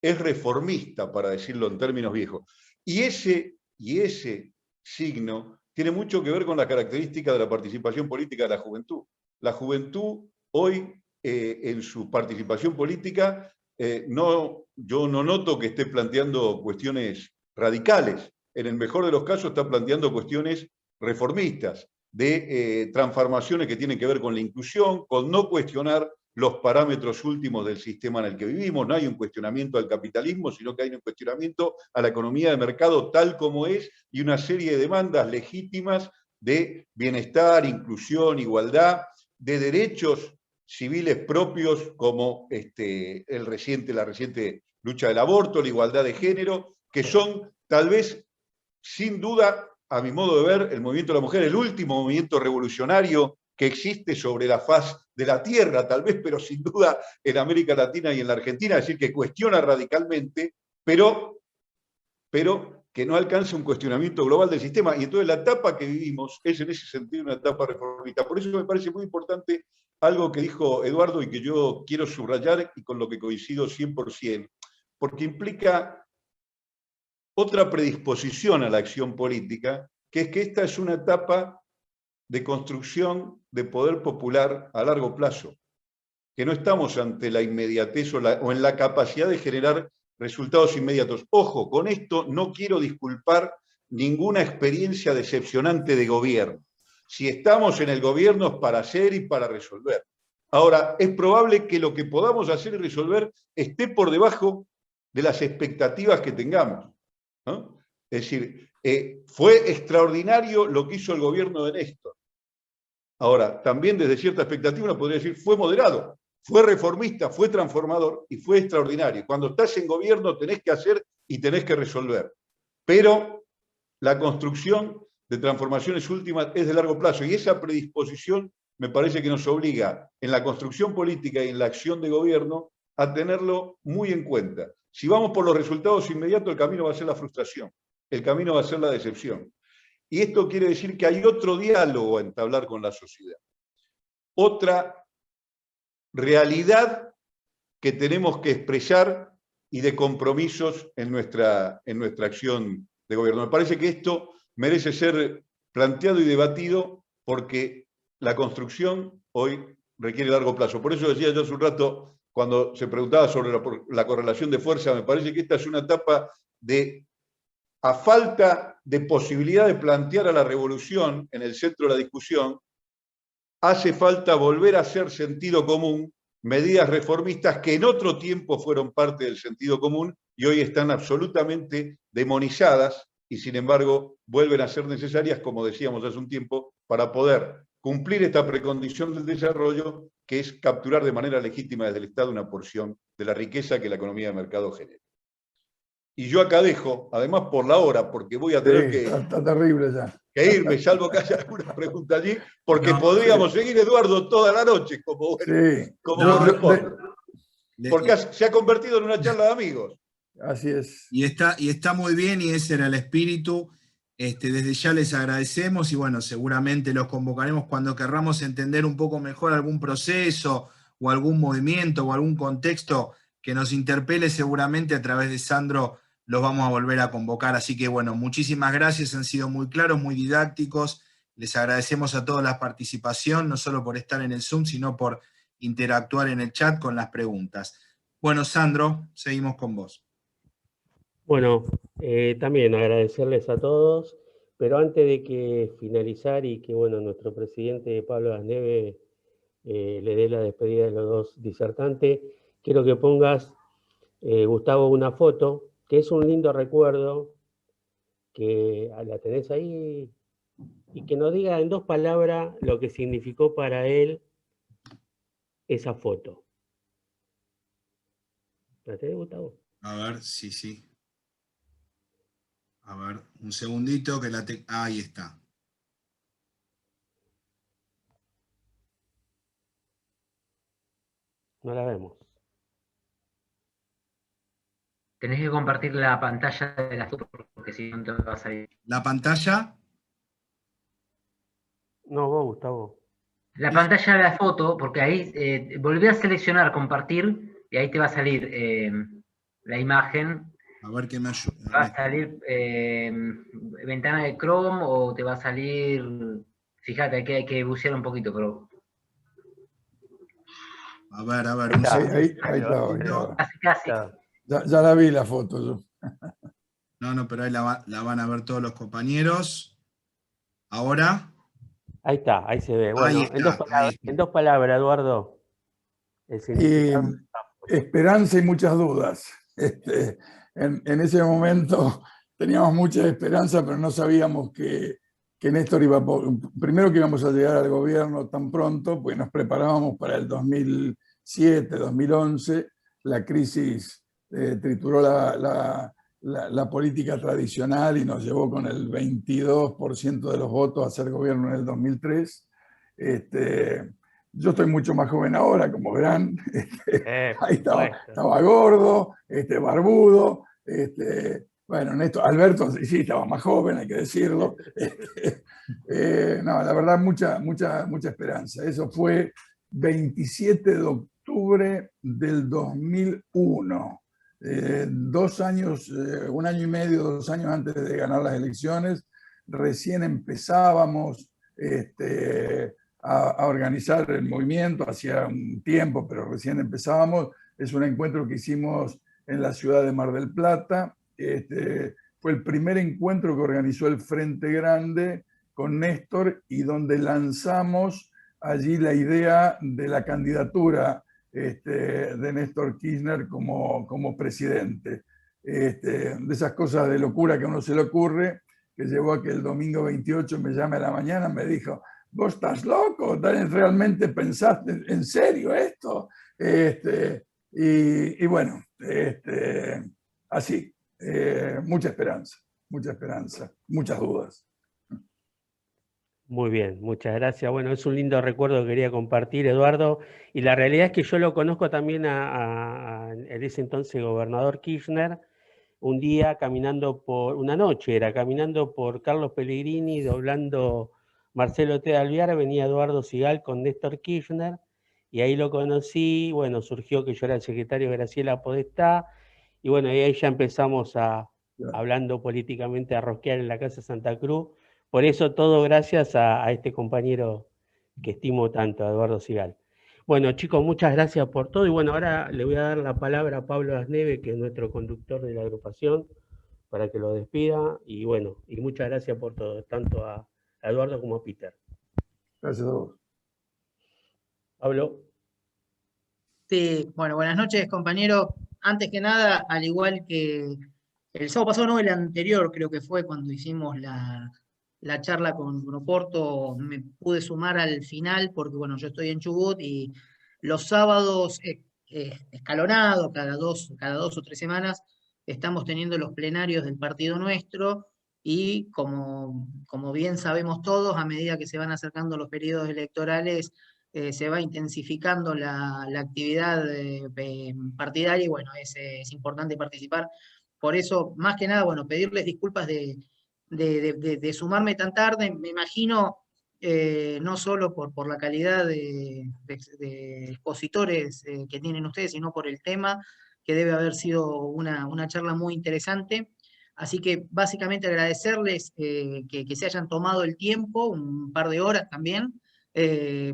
es reformista, para decirlo en términos viejos. Y ese signo tiene mucho que ver con la característica de la participación política de la juventud. La juventud hoy, en su participación política, yo no noto que esté planteando cuestiones radicales. En el mejor de los casos está planteando cuestiones reformistas, de transformaciones que tienen que ver con la inclusión, con no cuestionar los parámetros últimos del sistema en el que vivimos. No hay un cuestionamiento al capitalismo, sino que hay un cuestionamiento a la economía de mercado tal como es, y una serie de demandas legítimas de bienestar, inclusión, igualdad, de derechos civiles propios como la reciente lucha del aborto, la igualdad de género, que son tal vez, sin duda, a mi modo de ver, el movimiento de la mujer, el último movimiento revolucionario que existe sobre la faz de la tierra, tal vez, pero sin duda en América Latina y en la Argentina, es decir, que cuestiona radicalmente, pero que no alcanza un cuestionamiento global del sistema. Y entonces la etapa que vivimos es en ese sentido una etapa reformista. Por eso me parece muy importante algo que dijo Eduardo y que yo quiero subrayar y con lo que coincido 100%, porque implica otra predisposición a la acción política, que es que esta es una etapa de construcción de poder popular a largo plazo, que no estamos ante la inmediatez o en la capacidad de generar resultados inmediatos. Ojo, con esto no quiero disculpar ninguna experiencia decepcionante de gobierno. Si estamos en el gobierno es para hacer y para resolver. Ahora, es probable que lo que podamos hacer y resolver esté por debajo de las expectativas que tengamos, ¿no? Es decir, fue extraordinario lo que hizo el gobierno de Néstor. Ahora, también desde cierta expectativa uno podría decir, fue moderado, fue reformista, fue transformador y fue extraordinario. Cuando estás en gobierno tenés que hacer y tenés que resolver. Pero la construcción de transformaciones últimas es de largo plazo, y esa predisposición me parece que nos obliga en la construcción política y en la acción de gobierno a tenerlo muy en cuenta. Si vamos por los resultados inmediatos, el camino va a ser la frustración, el camino va a ser la decepción. Y esto quiere decir que hay otro diálogo a entablar con la sociedad, otra realidad que tenemos que expresar y de compromisos en nuestra acción de gobierno. Me parece que esto merece ser planteado y debatido porque la construcción hoy requiere largo plazo. Por eso decía yo hace un rato, cuando se preguntaba sobre la correlación de fuerza, me parece que esta es una etapa de, a falta de posibilidad de plantear a la revolución en el centro de la discusión, hace falta volver a hacer sentido común medidas reformistas que en otro tiempo fueron parte del sentido común y hoy están absolutamente demonizadas y sin embargo vuelven a ser necesarias, como decíamos hace un tiempo, para poder cumplir esta precondición del desarrollo, que es capturar de manera legítima desde el Estado una porción de la riqueza que la economía de mercado genera. Y yo acá dejo, además por la hora, porque voy a tener está terrible ya. que irme, salvo que haya alguna pregunta allí, porque podríamos seguir, Eduardo, toda la noche, como responde. Porque se ha convertido en una charla de amigos. Así es. Y está muy bien, y ese era el espíritu. Desde ya les agradecemos y bueno, seguramente los convocaremos cuando querramos entender un poco mejor algún proceso o algún movimiento o algún contexto que nos interpele. Seguramente a través de Sandro los vamos a volver a convocar. Así que bueno, muchísimas gracias, han sido muy claros, muy didácticos. Les agradecemos a todos la participación, no solo por estar en el Zoom, sino por interactuar en el chat con las preguntas. Bueno, Sandro, seguimos con vos. Bueno, también agradecerles a todos, pero antes de que finalizar y que bueno, nuestro presidente Pablo Las Neves le dé la despedida de los dos disertantes, quiero que pongas, Gustavo, una foto, que es un lindo recuerdo, que la tenés ahí, y que nos diga en 2 palabras lo que significó para él esa foto. ¿La tenés, Gustavo? A ver, sí. A ver, un segundito que la ahí está. No la vemos. Tenés que compartir la pantalla de la foto porque si no te va a salir. La pantalla. No, vos, Gustavo. La pantalla de la foto, porque ahí volví a seleccionar compartir y ahí te va a salir la imagen. A ver qué me ayuda. Va a salir ventana de Chrome o te va a salir. Fíjate, aquí hay que bucear un poquito, pero. A ver, Ahí está. Ahí está. Casi. Ya la vi la foto yo. No, pero ahí la van a ver todos los compañeros. Ahora. Ahí está, ahí se ve. Bueno, Ahí está, en dos palabras, Eduardo. El significado. Esperanza y muchas dudas. En ese momento teníamos mucha esperanza, pero no sabíamos que Néstor primero que íbamos a llegar al gobierno tan pronto, pues nos preparábamos para el 2007, 2011, la crisis trituró la política tradicional y nos llevó con el 22% de los votos a hacer gobierno en el 2003. Yo estoy mucho más joven ahora, como verán. Ahí estaba gordo, barbudo. Bueno, Néstor, Alberto sí estaba más joven, hay que decirlo. No, la verdad, mucha esperanza. Eso fue 27 de octubre del 2001. 2 años, 1 año y medio, 2 años antes de ganar las elecciones, recién empezábamos a organizar el movimiento, hacía un tiempo, pero recién empezábamos. Es un encuentro que hicimos en la ciudad de Mar del Plata. Fue el primer encuentro que organizó el Frente Grande con Néstor y donde lanzamos allí la idea de la candidatura de Néstor Kirchner como presidente. De esas cosas de locura que a uno se le ocurre, que llevó a que el domingo 28 me llame a la mañana, me dijo: ¿vos estás loco? ¿Realmente pensaste en serio esto? Y bueno, así, mucha esperanza, muchas dudas. Muy bien, muchas gracias. Bueno, es un lindo recuerdo que quería compartir, Eduardo. Y la realidad es que yo lo conozco también en ese entonces gobernador Kirchner, un día una noche era caminando por Carlos Pellegrini, doblando Marcelo T. Alvear, venía Eduardo Sigal con Néstor Kirchner, y ahí lo conocí. Bueno, surgió que yo era el secretario de Graciela Podestá, y bueno, y ahí ya empezamos hablando políticamente, a rosquear en la Casa Santa Cruz. Por eso todo gracias a este compañero que estimo tanto, a Eduardo Sigal. Bueno, chicos, muchas gracias por todo. Y bueno, ahora le voy a dar la palabra a Pablo Asneve, que es nuestro conductor de la agrupación, para que lo despida. Y bueno, y muchas gracias por todo, tanto a Eduardo como a Peter. Gracias a vos. Pablo. Sí, bueno, buenas noches, compañero. Antes que nada, al igual que el sábado pasado, no, el anterior, creo que fue cuando hicimos la charla con Oporto, me pude sumar al final porque, bueno, yo estoy en Chubut y los sábados escalonados, cada dos o 3 semanas, estamos teniendo los plenarios del partido nuestro y como bien sabemos todos, a medida que se van acercando los periodos electorales, se va intensificando la actividad partidaria y bueno, es importante participar. Por eso, más que nada, bueno, pedirles disculpas de sumarme tan tarde. Me imagino, no solo por la calidad de expositores que tienen ustedes, sino por el tema, que debe haber sido una charla muy interesante. Así que básicamente agradecerles que se hayan tomado el tiempo, un par de horas también,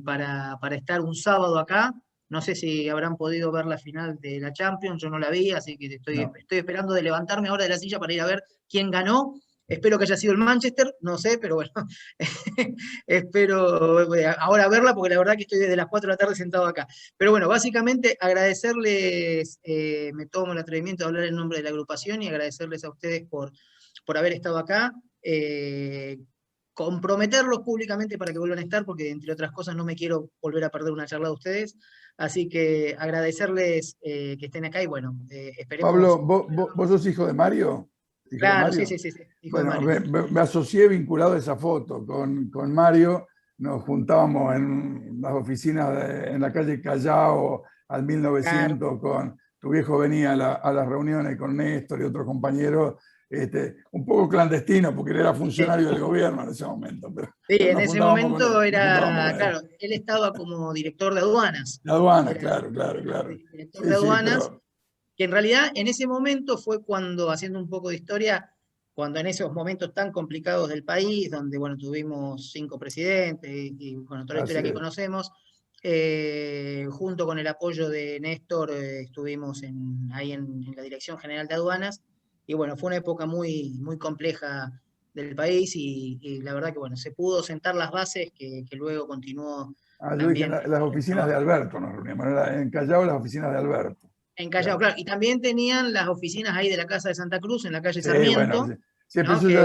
para estar un sábado acá. No sé si habrán podido ver la final de la Champions, yo no la vi, así que estoy esperando de levantarme ahora de la silla para ir a ver quién ganó. Espero que haya sido el Manchester, no sé, pero bueno, espero ahora verla porque la verdad que estoy desde las 4 de la tarde sentado acá. Pero bueno, básicamente agradecerles, me tomo el atrevimiento de hablar en nombre de la agrupación y agradecerles a ustedes por haber estado acá. comprometerlos públicamente para que vuelvan a estar, porque entre otras cosas no me quiero volver a perder una charla de ustedes. Así que agradecerles que estén acá y bueno, esperemos... Pablo, ¿vos sos hijo de Mario? ¿Hijo de Claro, Mario? sí, hijo de Bueno, Mario. me asocié vinculado a esa foto con Mario. Nos juntábamos en las oficinas en la calle Callao al 1900 con tu viejo venía a las reuniones con Néstor y otros compañeros, un poco clandestino porque él era funcionario del gobierno en ese momento. Pero en nos ese juntábamos momento con él, claro, él estaba como director de aduanas. La aduana, Era claro. director Sí, de sí, aduanas, pero que en realidad en ese momento fue cuando, haciendo un poco de historia, cuando en esos momentos tan complicados del país, donde bueno, tuvimos 5 presidentes y bueno, toda la así historia que es. conocemos, junto con el apoyo de Néstor, estuvimos ahí en la Dirección General de Aduanas, y bueno, fue una época muy compleja del país, y la verdad que bueno, se pudo sentar las bases que luego continuó Yo dije también las el oficinas de trabajo. Alberto nos reuníamos, en Callao las oficinas de Alberto. En Callao, claro. Y también tenían las oficinas ahí de la Casa de Santa Cruz, en la calle Sí, bueno, Sarmiento. sí, pero ¿No? eso ya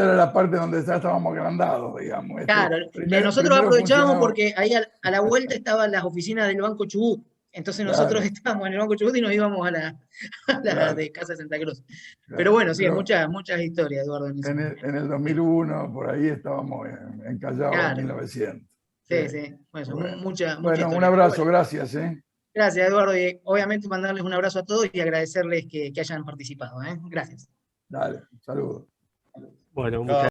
era la parte donde ya estábamos agrandados, digamos. Claro, que nosotros Primero aprovechábamos funcionaba, porque ahí a la vuelta estaban las oficinas del Banco Chubut. Entonces nosotros claro, estábamos en el Banco Chubut y nos íbamos a la de claro, Casa de Santa Cruz. Pero claro. bueno, sí, Pero muchas historias, Eduardo. en el 2001, por ahí estábamos en Callao en Claro, 1900. sí. Bueno, Bueno, mucha bueno, un historia. Pero abrazo, bueno, gracias. gracias, Eduardo. Y obviamente mandarles un abrazo a todos y agradecerles que hayan participado. Gracias. Dale, saludos. Bueno, muchas